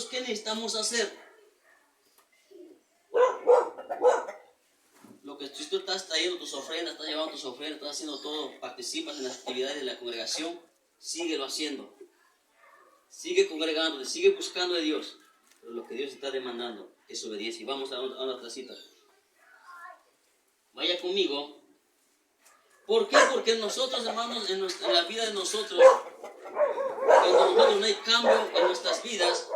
¿qué necesitamos hacer? Lo que tú estás trayendo tus ofrendas, estás llevando tus ofrendas, estás haciendo todo, participas en las actividades de la congregación, síguelo haciendo. Sigue congregándote, sigue buscando de Dios. Pero lo que Dios está demandando es obediencia. Y vamos a otra cita. Vaya conmigo. ¿Por qué? Porque nosotros, hermanos, en la vida de nosotros, cuando nosotros no hay cambio en nuestras vidas,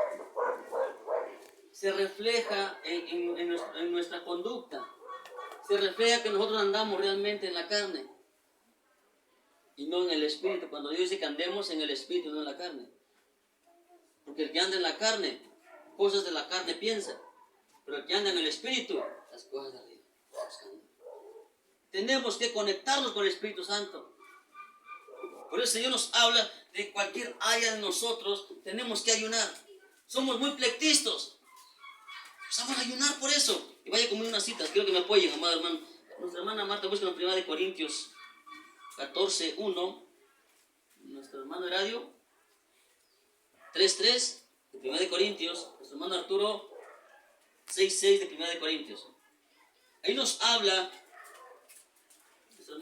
se refleja en nuestra conducta. Se refleja que nosotros andamos realmente en la carne y no en el espíritu. Cuando Dios dice que andemos en el espíritu, no en la carne. Porque el que anda en la carne, cosas de la carne piensa. Pero el que anda en el espíritu, las cosas de arriba. Tenemos que conectarnos con el Espíritu Santo. Por eso el Señor nos habla de cualquier área de nosotros. Tenemos que ayunar. Somos muy plectistos. Vamos a ayunar por eso. Y vaya conmigo unas citas. Quiero que me apoyen, amado hermano. Nuestra hermana Marta busca en 1 Corintios 14:1. Nuestro hermano Heradio 3:3 de 1 Corintios. Nuestro hermano Arturo 6:6 de 1 Corintios. Ahí nos habla. Nuestra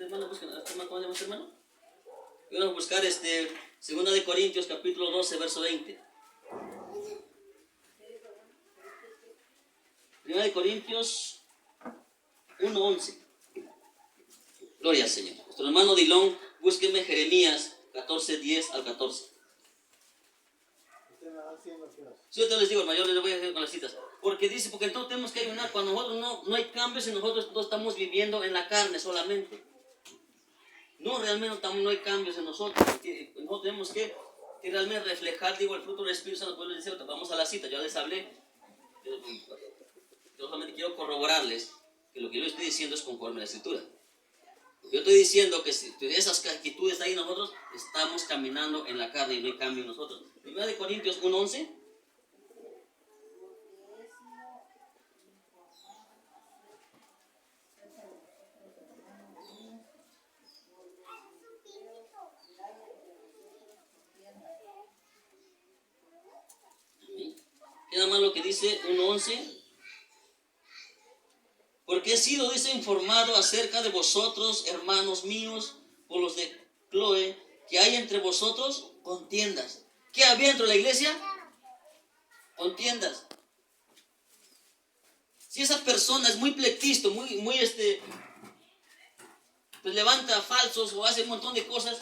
hermana busca. ¿Cómo se llama nuestra hermano? Vamos a buscar 2 Corintios capítulo 12 verso 20. 1 Corintios 1:11. Gloria al Señor. Nuestro hermano Dilón, búsqueme Jeremías 14:10 al 14. Si yo te les digo, hermano, yo les voy a hacer con las citas. Porque dice, porque entonces tenemos que ayunar. Cuando nosotros no hay cambios y nosotros no estamos viviendo en la carne solamente. No, realmente no hay cambios en nosotros. Nosotros tenemos que realmente reflejar, el fruto del Espíritu Santo. Pues les decía, vamos a la cita, ya les hablé. Yo solamente quiero corroborarles que lo que yo estoy diciendo es conforme a la Escritura. Yo estoy diciendo que si esas actitudes ahí nosotros estamos caminando en la carne y no hay cambio en nosotros. 1 Corintios 1:11. Queda más lo que dice 1:11. ¿Por Porque he sido, dice, informado acerca de vosotros, hermanos míos, por los de Chloe, que hay entre vosotros contiendas. ¿Qué había dentro de la iglesia? Contiendas. Si esa persona es muy plectisto, muy pues levanta falsos o hace un montón de cosas,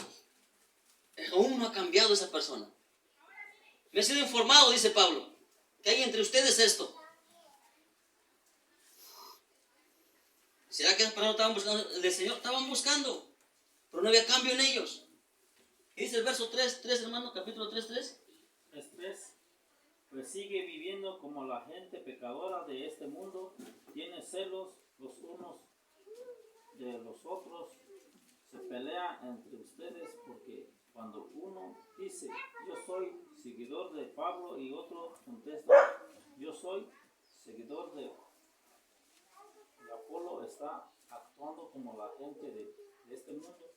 aún no ha cambiado esa persona. Me he sido informado, dice Pablo, que hay entre ustedes esto. ¿Será que esas personas estaban buscando del Señor? Estaban buscando, pero no había cambio en ellos. ¿Qué dice el verso 3, hermano? Capítulo 3. 3. Pues sigue viviendo como la gente pecadora de este mundo, tiene celos los unos de los otros, se pelea entre ustedes porque cuando uno dice yo soy seguidor de Pablo y otro contesta yo soy seguidor de Apolo, está actuando como la gente de este mundo.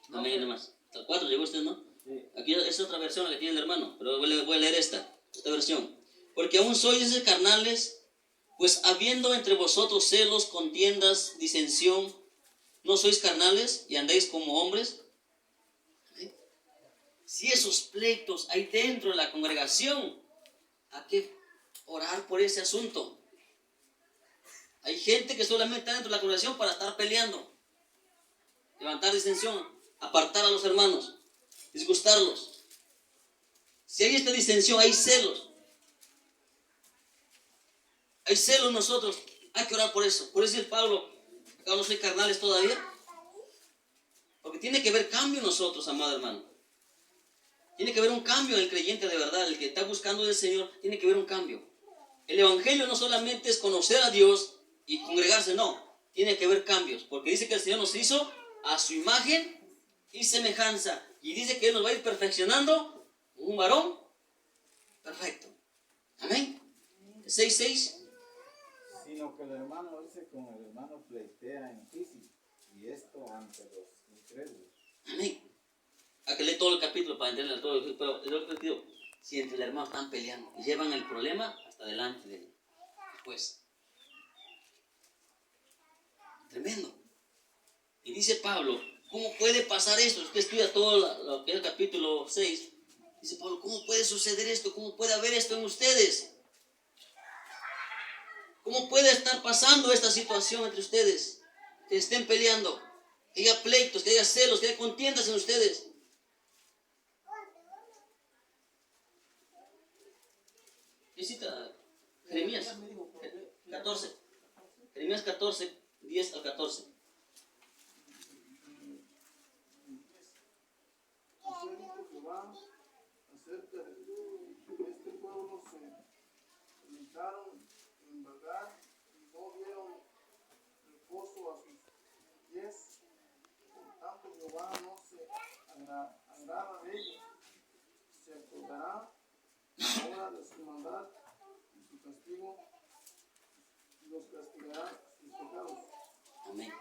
No me viene más. Hasta el 4 llegó usted, ¿no? Sí. Aquí es otra versión la que tiene el hermano, pero voy a leer esta versión. Porque aún sois carnales, pues habiendo entre vosotros celos, contiendas, disensión, ¿no sois carnales y andáis como hombres? Si esos pleitos hay dentro de la congregación, hay que orar por ese asunto. Hay gente que solamente está dentro de la congregación para estar peleando, levantar disensión, apartar a los hermanos, disgustarlos. Si hay esta disensión, hay celos. Hay celos nosotros, hay que orar por eso. Por eso el Pablo, acá no soy carnales todavía. Porque tiene que haber cambio en nosotros, amado hermano. Tiene que haber un cambio en el creyente de verdad, el que está buscando del Señor, tiene que haber un cambio. El evangelio no solamente es conocer a Dios y congregarse, no. Tiene que haber cambios, porque dice que el Señor nos hizo a su imagen y semejanza. Y dice que Él nos va a ir perfeccionando un varón perfecto. Amén. 6:6. Sino que el hermano dice con el hermano pleitea en crisis, y esto ante los incrédulos. Amén. Hay que leer todo el capítulo para entender todo. Pero es lo que digo, si entre el hermano están peleando y llevan el problema hasta delante de él. Pues, tremendo. Y dice Pablo, ¿cómo puede pasar esto? Usted estudia todo lo que es el capítulo 6. Dice Pablo, ¿cómo puede suceder esto? ¿Cómo puede haber esto en ustedes? ¿Cómo puede estar pasando esta situación entre ustedes? Que estén peleando, que haya pleitos, que haya celos, que haya contiendas en ustedes. Visita Jeremías 14. Jeremías 14, 10 al 14. Así dijo Jehová acerca de este pueblo, se limitaron en vagar y no dieron reposo a sus pies. Por tanto, Jehová no se agrada de ellos. Se acordará ahora de su maldad y su castigo, y los castigará sus pecados. Amén.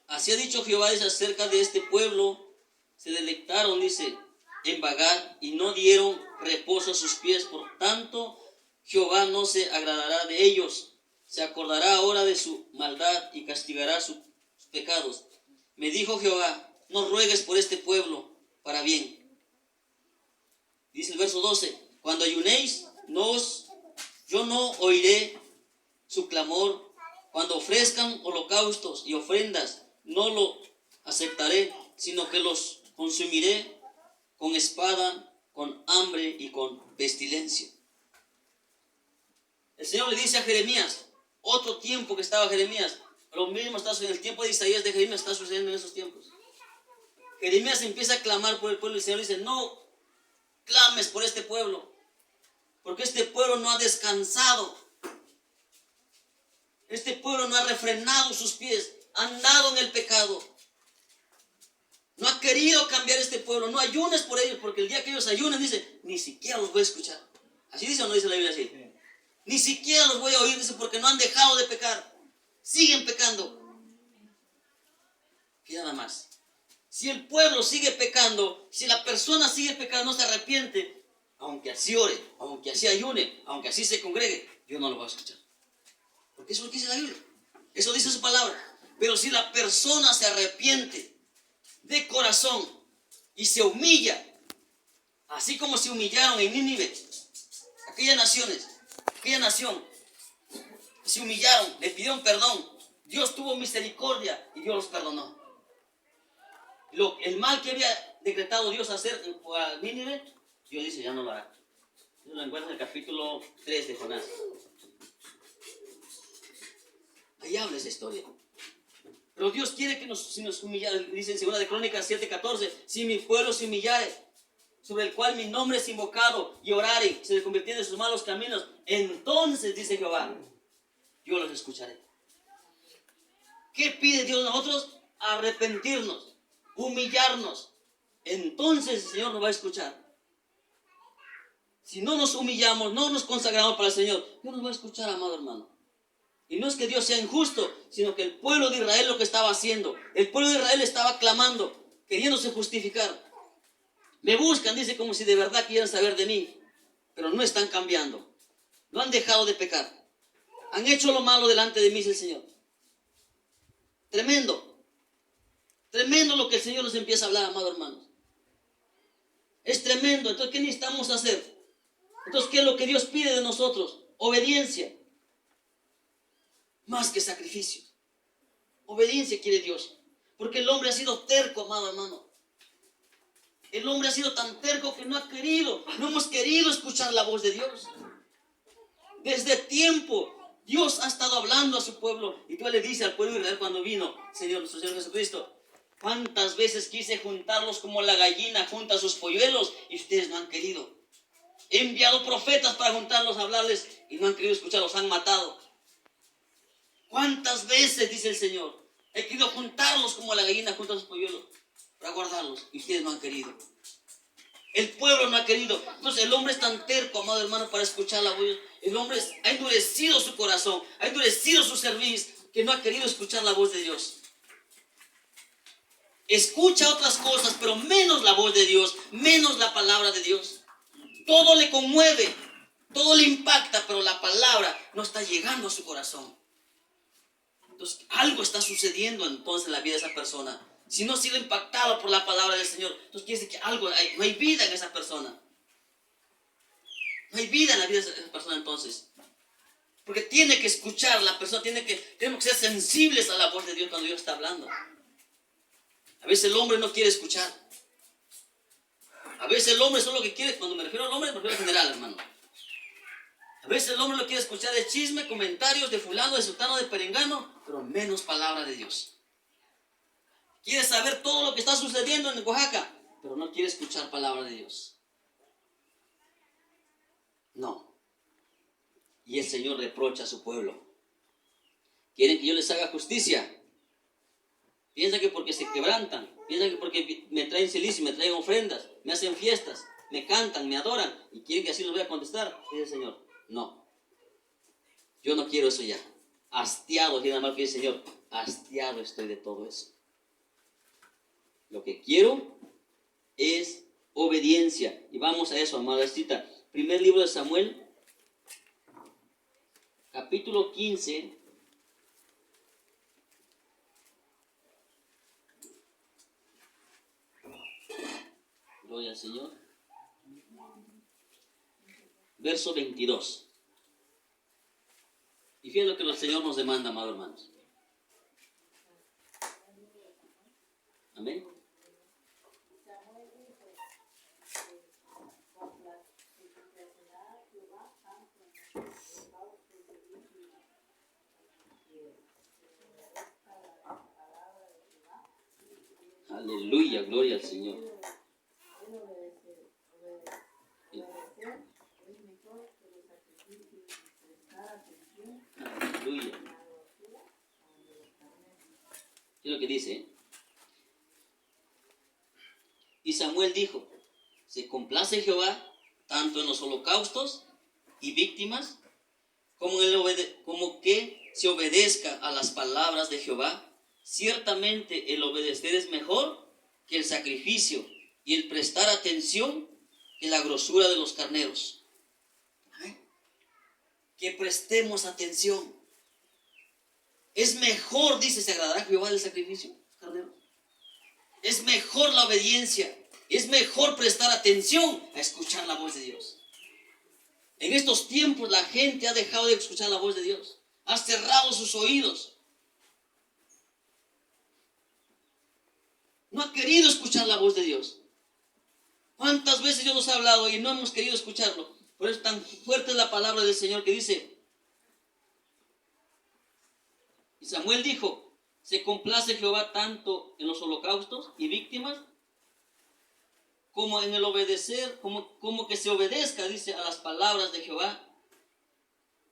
Así ha dicho Jehová, dice, acerca de este pueblo, se deleitaron, dice, en vagar y no dieron reposo a sus pies. Por tanto, Jehová no se agradará de ellos. Se acordará ahora de su maldad y castigará sus pecados. Me dijo Jehová, no ruegues por este pueblo para bien. Dice el verso 12, cuando ayunéis, yo no oiré su clamor. Cuando ofrezcan holocaustos y ofrendas, no lo aceptaré, sino que los consumiré con espada, con hambre y con pestilencia. El Señor le dice a Jeremías, otro tiempo que estaba Jeremías, lo mismo está en el tiempo de Isaías, de Jeremías está sucediendo en esos tiempos. Jeremías empieza a clamar por el pueblo y el Señor dice, no clames por este pueblo, porque este pueblo no ha descansado. Este pueblo no ha refrenado sus pies, ha andado en el pecado. No ha querido cambiar este pueblo. No ayunes por ellos, porque el día que ellos ayunen, dice, ni siquiera los voy a escuchar. ¿Así dice o no dice la Biblia así? Sí. Ni siquiera los voy a oír, dice, porque no han dejado de pecar. Siguen pecando. Y nada más. Si el pueblo sigue pecando, si la persona sigue pecando, no se arrepiente, aunque así ore, aunque así ayune, aunque así se congregue, yo no lo voy a escuchar. Porque eso es lo que dice la Biblia. Eso dice su palabra. Pero si la persona se arrepiente de corazón y se humilla, así como se humillaron en Nínive, aquella nación, se humillaron, le pidieron perdón, Dios tuvo misericordia y Dios los perdonó. El mal que había decretado Dios hacer a Nínive, Dios dice, ya no lo hará. Eso lo encuentras en el capítulo 3 de Jonás. Ahí habla esa historia. Pero Dios quiere que si nos humillare, dice en 2 de Crónicas 7:14, si mi pueblo se humillare, sobre el cual mi nombre es invocado, y orare, se convirtieren en sus malos caminos, entonces, dice Jehová, yo los escucharé. ¿Qué pide Dios a nosotros? Arrepentirnos, humillarnos. Entonces el Señor nos va a escuchar. Si no nos humillamos, no nos consagramos para el Señor, Dios nos va a escuchar, amado hermano. Y no es que Dios sea injusto, sino que el pueblo de Israel lo que estaba haciendo. El pueblo de Israel estaba clamando, queriéndose justificar. Me buscan, dice, como si de verdad quieran saber de mí. Pero no están cambiando. No han dejado de pecar. Han hecho lo malo delante de mí, dice el Señor. Tremendo. Tremendo lo que el Señor nos empieza a hablar, amados hermanos. Es tremendo. Entonces, ¿qué necesitamos hacer? Entonces, ¿qué es lo que Dios pide de nosotros? Obediencia. Más que sacrificio. Obediencia quiere Dios. Porque el hombre ha sido terco, amado hermano. El hombre ha sido tan terco que no hemos querido escuchar la voz de Dios. Desde tiempo, Dios ha estado hablando a su pueblo. Y Dios le dice al pueblo de Israel cuando vino, nuestro Señor Jesucristo, ¿cuántas veces quise juntarlos como la gallina junta sus polluelos y ustedes no han querido? He enviado profetas para juntarlos, a hablarles y no han querido escuchar, los han matado. ¿Cuántas veces, dice el Señor, he querido juntarlos como la gallina junta sus polluelos para guardarlos y ustedes no han querido? El pueblo no ha querido. Entonces el hombre es tan terco, amado hermano, para escuchar la voz. El hombre ha endurecido su corazón, ha endurecido su cerviz, que no ha querido escuchar la voz de Dios. Escucha otras cosas, pero menos la voz de Dios, menos la palabra de Dios. Todo le conmueve, todo le impacta, pero la palabra no está llegando a su corazón. Entonces algo está sucediendo entonces en la vida de esa persona. Si no ha sido impactado por la palabra del Señor, entonces quiere decir que no hay vida en esa persona. No hay vida en la vida de esa persona entonces. Porque tiene que escuchar la persona, tenemos que ser sensibles a la voz de Dios cuando Dios está hablando. A veces el hombre no quiere escuchar. A veces el hombre solo que quiere, cuando me refiero al hombre, me refiero en general, hermano. A veces el hombre lo quiere escuchar de chisme, comentarios de fulano, de sultano, de perengano, pero menos palabra de Dios. Quiere saber todo lo que está sucediendo en Oaxaca, pero no quiere escuchar palabra de Dios. No. Y el Señor reprocha a su pueblo. ¿Quieren que yo les haga justicia? Piensan que porque se quebrantan, piensan que porque me traen silicio, me traen ofrendas, me hacen fiestas, me cantan, me adoran, y quieren que así los voy a contestar. Dice el Señor, no. Yo no quiero eso ya. Hastiado, tiene mal que dice el Señor, hastiado estoy de todo eso. Lo que quiero es obediencia. Y vamos a eso, amada cita. Primer libro de Samuel, capítulo 15. Gloria al Señor. Verso 22. Y fíjense lo que el Señor nos demanda, amados hermanos. Amén. Aleluya, gloria al Señor. Aleluya. Es lo que dice. Y Samuel dijo, se complace Jehová tanto en los holocaustos y víctimas como que se obedezca a las palabras de Jehová. Ciertamente el obedecer es mejor que el sacrificio y el prestar atención que la grosura de los carneros. Que prestemos atención. Es mejor, dice, ¿se agradará a Jehová el sacrificio, carnero? Es mejor la obediencia. Es mejor prestar atención a escuchar la voz de Dios. En estos tiempos la gente ha dejado de escuchar la voz de Dios. Ha cerrado sus oídos. No ha querido escuchar la voz de Dios. ¿Cuántas veces Dios nos ha hablado y no hemos querido escucharlo? Por eso tan fuerte es la palabra del Señor que dice, y Samuel dijo, ¿se complace Jehová tanto en los holocaustos y víctimas como en el obedecer, como que se obedezca, dice, a las palabras de Jehová?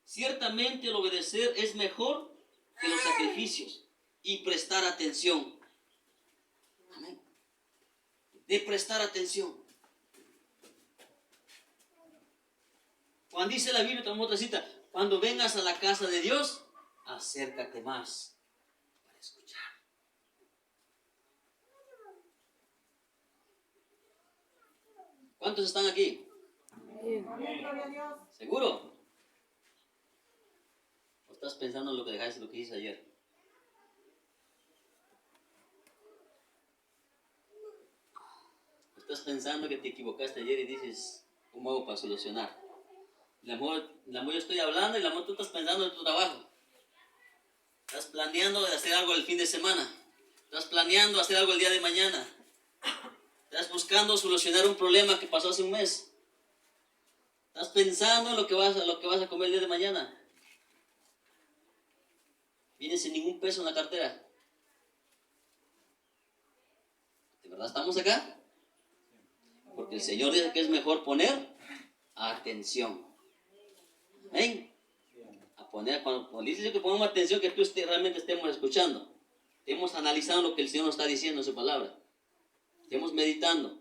Ciertamente el obedecer es mejor que los sacrificios y prestar atención. Amén. De prestar atención. Cuando dice la Biblia, tomamos otra cita, cuando vengas a la casa de Dios, acércate más para escuchar. ¿Cuántos están aquí? Gloria a Dios. ¿Seguro? ¿O estás pensando en lo que dejaste, lo que hice ayer? ¿O estás pensando que te equivocaste ayer y dices, ¿cómo hago para solucionar? La amor yo estoy hablando y la amor tú estás pensando en tu trabajo. Estás planeando de hacer algo el fin de semana. Estás planeando hacer algo el día de mañana. Estás buscando solucionar un problema que pasó hace un mes. Estás pensando en lo que vas a comer el día de mañana. Vienes sin ningún peso en la cartera. ¿De verdad estamos acá? Porque el Señor dice que es mejor poner atención. ¿Ven? A poner, cuando dice que ponemos atención, que tú realmente estemos escuchando. Estemos analizando lo que el Señor nos está diciendo en su palabra. Estemos meditando.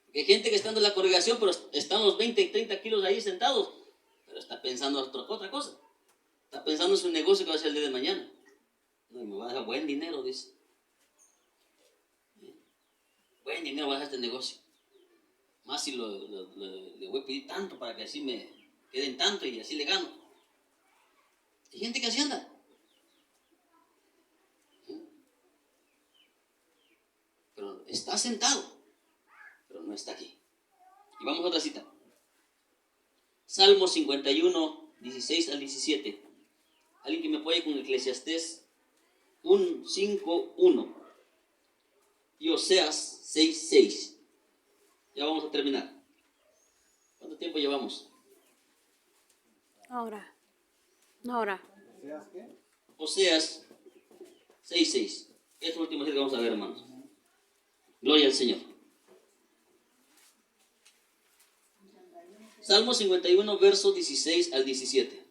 Porque hay gente que está en la congregación, pero están los 20 y 30 kilos ahí sentados, pero está pensando otra cosa. Está pensando en su negocio que va a ser el día de mañana. No, me va a dar buen dinero, dice. Buen dinero va a dejar este negocio. Más si le voy a pedir tanto para que así me queden tanto y así le gano. Hay gente que así anda. Pero está sentado, pero no está aquí. Y vamos a otra cita. Salmo 51, 16 al 17. Alguien que me apoye con Eclesiastés 5, 1. Y Oseas 6, 6. Ya vamos a terminar. ¿Cuánto tiempo llevamos? Ahora. Ahora. ¿Seas qué? Oseas 6, 6. Es el último que vamos a ver, hermanos. Gloria al Señor. Salmo 51, versos 16 al 17.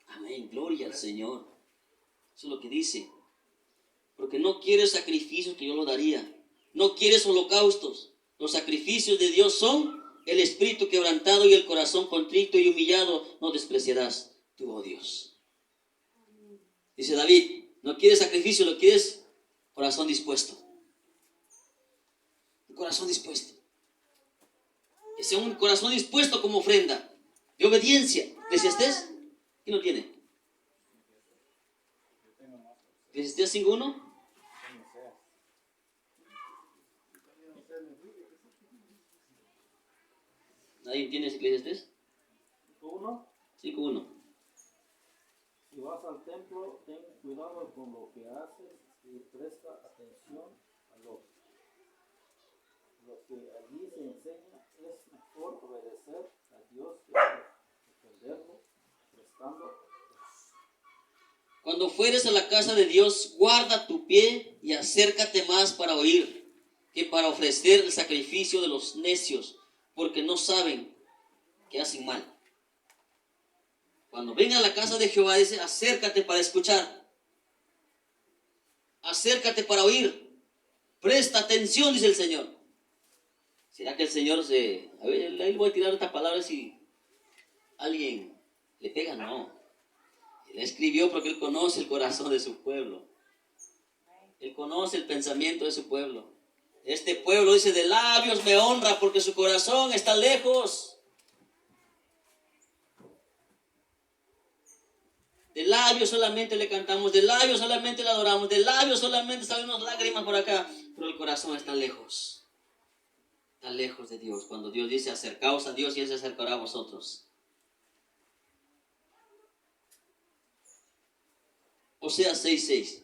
Amén, gloria al Señor. Eso es lo que dice. Porque no quieres sacrificios que yo lo daría. No quieres holocaustos. Los sacrificios de Dios son el espíritu quebrantado y el corazón contrito y humillado. No despreciarás tú, oh Dios. Dice David, no quieres sacrificio, lo quieres corazón dispuesto. Un corazón dispuesto. Que sea un corazón dispuesto como ofrenda de obediencia. ¿Eclesiastés? ¿Quién lo tiene? ¿Eclesiastés 5.1? ¿Nadie tiene Eclesiastés? 1. 5.1. Si vas al templo, ten cuidado con lo que haces y presta atención a lo que allí se enseña. Es mejor obedecer a Dios que defenderlo, prestando. Cuando fueres a la casa de Dios, guarda tu pie y acércate más para oír que para ofrecer el sacrificio de los necios, porque no saben que hacen mal. Cuando venga a la casa de Jehová, dice, acércate para escuchar. Acércate para oír. Presta atención, dice el Señor. ¿Será que el Señor se... A ver, ahí voy a tirar esta palabra si alguien le pega? No. Él escribió porque Él conoce el corazón de su pueblo. Él conoce el pensamiento de su pueblo. Este pueblo, dice, de labios me honra porque su corazón está lejos. De labios solamente le cantamos, de labios solamente le adoramos, de labios solamente salen unas lágrimas por acá, pero el corazón está lejos. Está lejos de Dios. Cuando Dios dice acercaos a Dios y Él se acercará a vosotros. Oseas 6:6.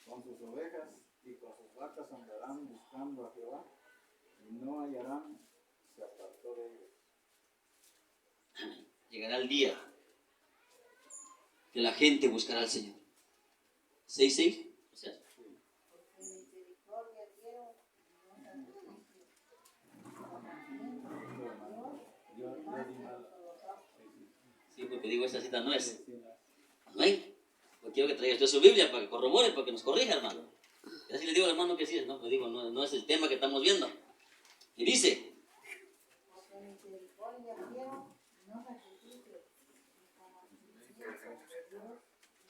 Con sus ovejas y con sus vacas andarán buscando a Jehová, y no hallarán, se apartó de ellos. Llegará el día que la gente buscará al Señor. 6:6. O sea, sí, porque digo, esta cita no es. Amén. Pues quiero que traiga usted su Biblia para que corrobore, para que nos corrija, hermano. Y así le digo al hermano que sí es, no, pues digo, no es el tema que estamos viendo. Y dice,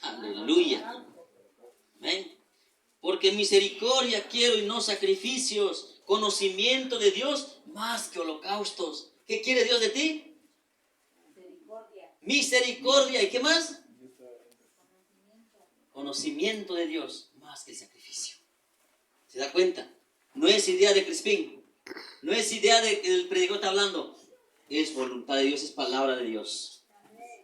aleluya. Amén. Porque misericordia quiero y no sacrificios, conocimiento de Dios más que holocaustos. ¿Qué quiere Dios de ti? Misericordia. ¿Y qué más? Conocimiento de Dios más que el sacrificio. ¿Se da cuenta? No es idea de Crispín. No es idea de que el predicador está hablando. Es voluntad de Dios, es palabra de Dios.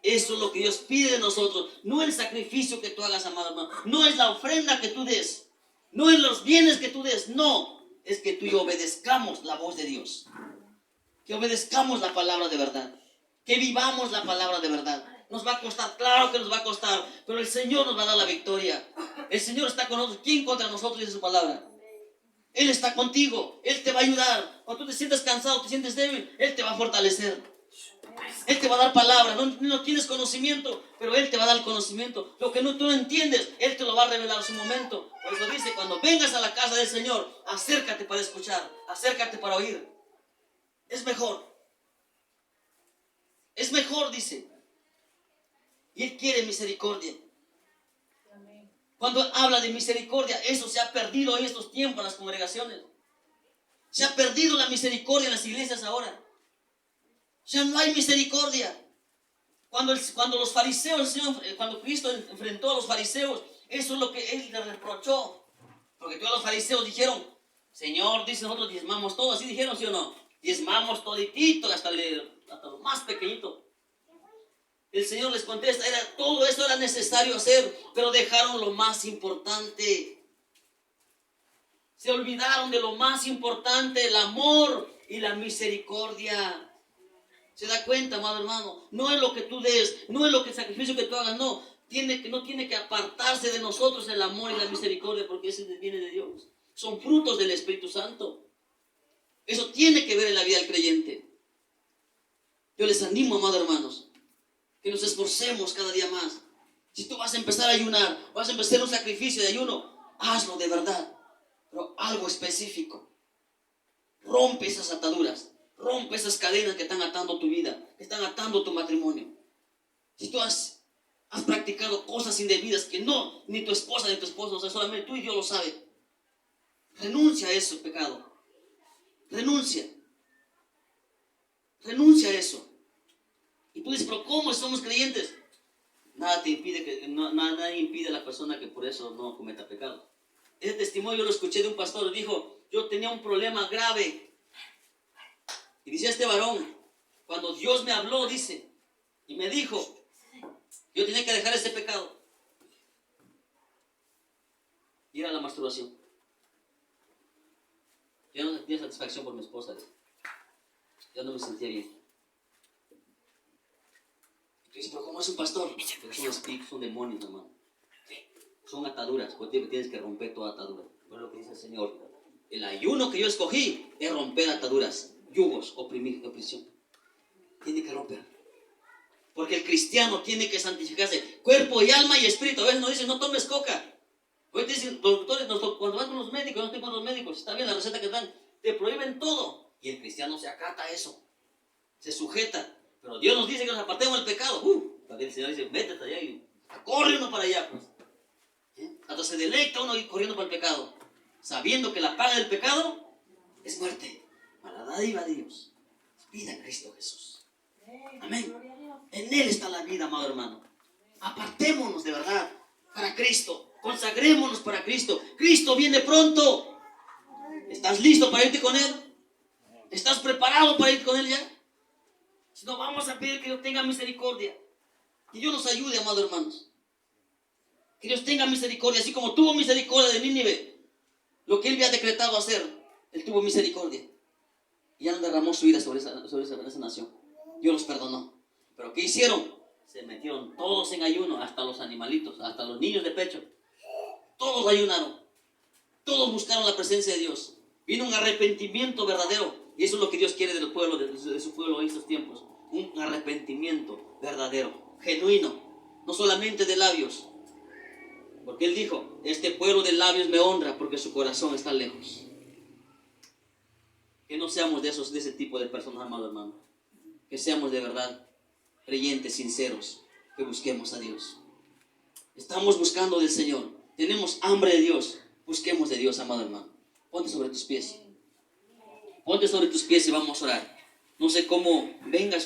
Eso es lo que Dios pide de nosotros. No el sacrificio que tú hagas, amado hermano. No es la ofrenda que tú des. No es los bienes que tú des. No. Es que tú y yo obedezcamos la voz de Dios. Que obedezcamos la palabra de verdad. Que vivamos la palabra de verdad. Nos va a costar, claro que nos va a costar. Pero el Señor nos va a dar la victoria. El Señor está con nosotros. ¿Quién contra nosotros? Dice su palabra. Él está contigo. Él te va a ayudar. Cuando tú te sientes cansado, te sientes débil, Él te va a fortalecer. Él te va a dar palabra. No tienes conocimiento, pero Él te va a dar el conocimiento. Lo que tú no entiendes, Él te lo va a revelar en su momento. Por eso dice, cuando vengas a la casa del Señor, acércate para escuchar, acércate para oír. Es mejor. Es mejor, dice. Y Él quiere misericordia. Cuando habla de misericordia, eso se ha perdido en estos tiempos en las congregaciones. Se ha perdido la misericordia en las iglesias ahora. Ya no hay misericordia. Cuando los fariseos, cuando Cristo enfrentó a los fariseos, eso es lo que Él les reprochó. Porque todos los fariseos dijeron, Señor, dice, nosotros diezmamos todo. ¿Así dijeron, sí o no? Diezmamos toditito, hasta lo más pequeñito. El Señor les contesta, todo eso era necesario hacer, pero dejaron lo más importante. Se olvidaron de lo más importante, el amor y la misericordia. ¿Se da cuenta, amado hermano? No es lo que tú des, no es lo que el sacrificio que tú hagas, no. No tiene que apartarse de nosotros el amor y la misericordia, porque ese viene de Dios. Son frutos del Espíritu Santo. Eso tiene que ver en la vida del creyente. Yo les animo, amados hermanos, que nos esforcemos cada día más. Si tú vas a empezar a ayunar, vas a empezar un sacrificio de ayuno, hazlo de verdad, pero algo específico. Rompe esas ataduras, rompe esas cadenas que están atando tu vida, que están atando tu matrimonio. Si tú has practicado cosas indebidas que no, ni tu esposa ni tu esposo, o sea, solamente tú y Dios lo sabe, renuncia a eso, pecado. Renuncia a eso. Y tú dices, pero ¿cómo somos creyentes? Nada impide a la persona que por eso no cometa pecado. Ese testimonio yo lo escuché de un pastor. Dijo, yo tenía un problema grave. Y dice este varón, cuando Dios me habló, dice, y me dijo, yo tenía que dejar ese pecado. Y era la masturbación. Yo no sentía satisfacción por mi esposa. Yo no me sentía bien. Dice, pero ¿cómo es un pastor? Porque son espíritus, son demonios, hermano. Son ataduras, porque tienes que romper toda atadura. Pero lo que dice el Señor, el ayuno que yo escogí es romper ataduras, yugos, opresión. Tiene que romper. Porque el cristiano tiene que santificarse, cuerpo y alma y espíritu. A veces nos dicen, no tomes coca. Hoy te dicen, los doctores, cuando van con los médicos, no estoy con los médicos, está bien la receta que dan, te prohíben todo. Y el cristiano se acata a eso, se sujeta. Pero Dios nos dice que nos apartemos del pecado. Porque el Señor dice, métete allá y Corre uno para allá, pues. Hasta se deleita uno ir corriendo para el pecado, sabiendo que la paga del pecado es muerte. Para la dádiva de Dios, vida en Cristo Jesús. Amén. En Él está la vida, amado hermano. Apartémonos de verdad para Cristo. Consagrémonos para Cristo. Cristo viene pronto. ¿Estás listo para irte con Él? ¿Estás preparado para ir con Él ya? Si no, vamos a pedir que Dios tenga misericordia. Que Dios nos ayude, amados hermanos. Que Dios tenga misericordia, así como tuvo misericordia de Nínive. Lo que Él había decretado hacer, Él tuvo misericordia. Y ya no derramó su ira sobre esa nación. Dios los perdonó. Pero ¿qué hicieron? Se metieron todos en ayuno, hasta los animalitos, hasta los niños de pecho. Todos ayunaron. Todos buscaron la presencia de Dios. Vino un arrepentimiento verdadero. Y eso es lo que Dios quiere del pueblo, de su pueblo en estos tiempos. Un arrepentimiento verdadero, genuino. No solamente de labios. Porque Él dijo, este pueblo de labios me honra porque su corazón está lejos. Que no seamos de ese tipo de personas, amado hermano. Que seamos de verdad creyentes, sinceros, que busquemos a Dios. Estamos buscando del Señor. Tenemos hambre de Dios. Busquemos de Dios, amado hermano. Ponte sobre tus pies. Ponte sobre tus pies y vamos a orar. No sé cómo vengas.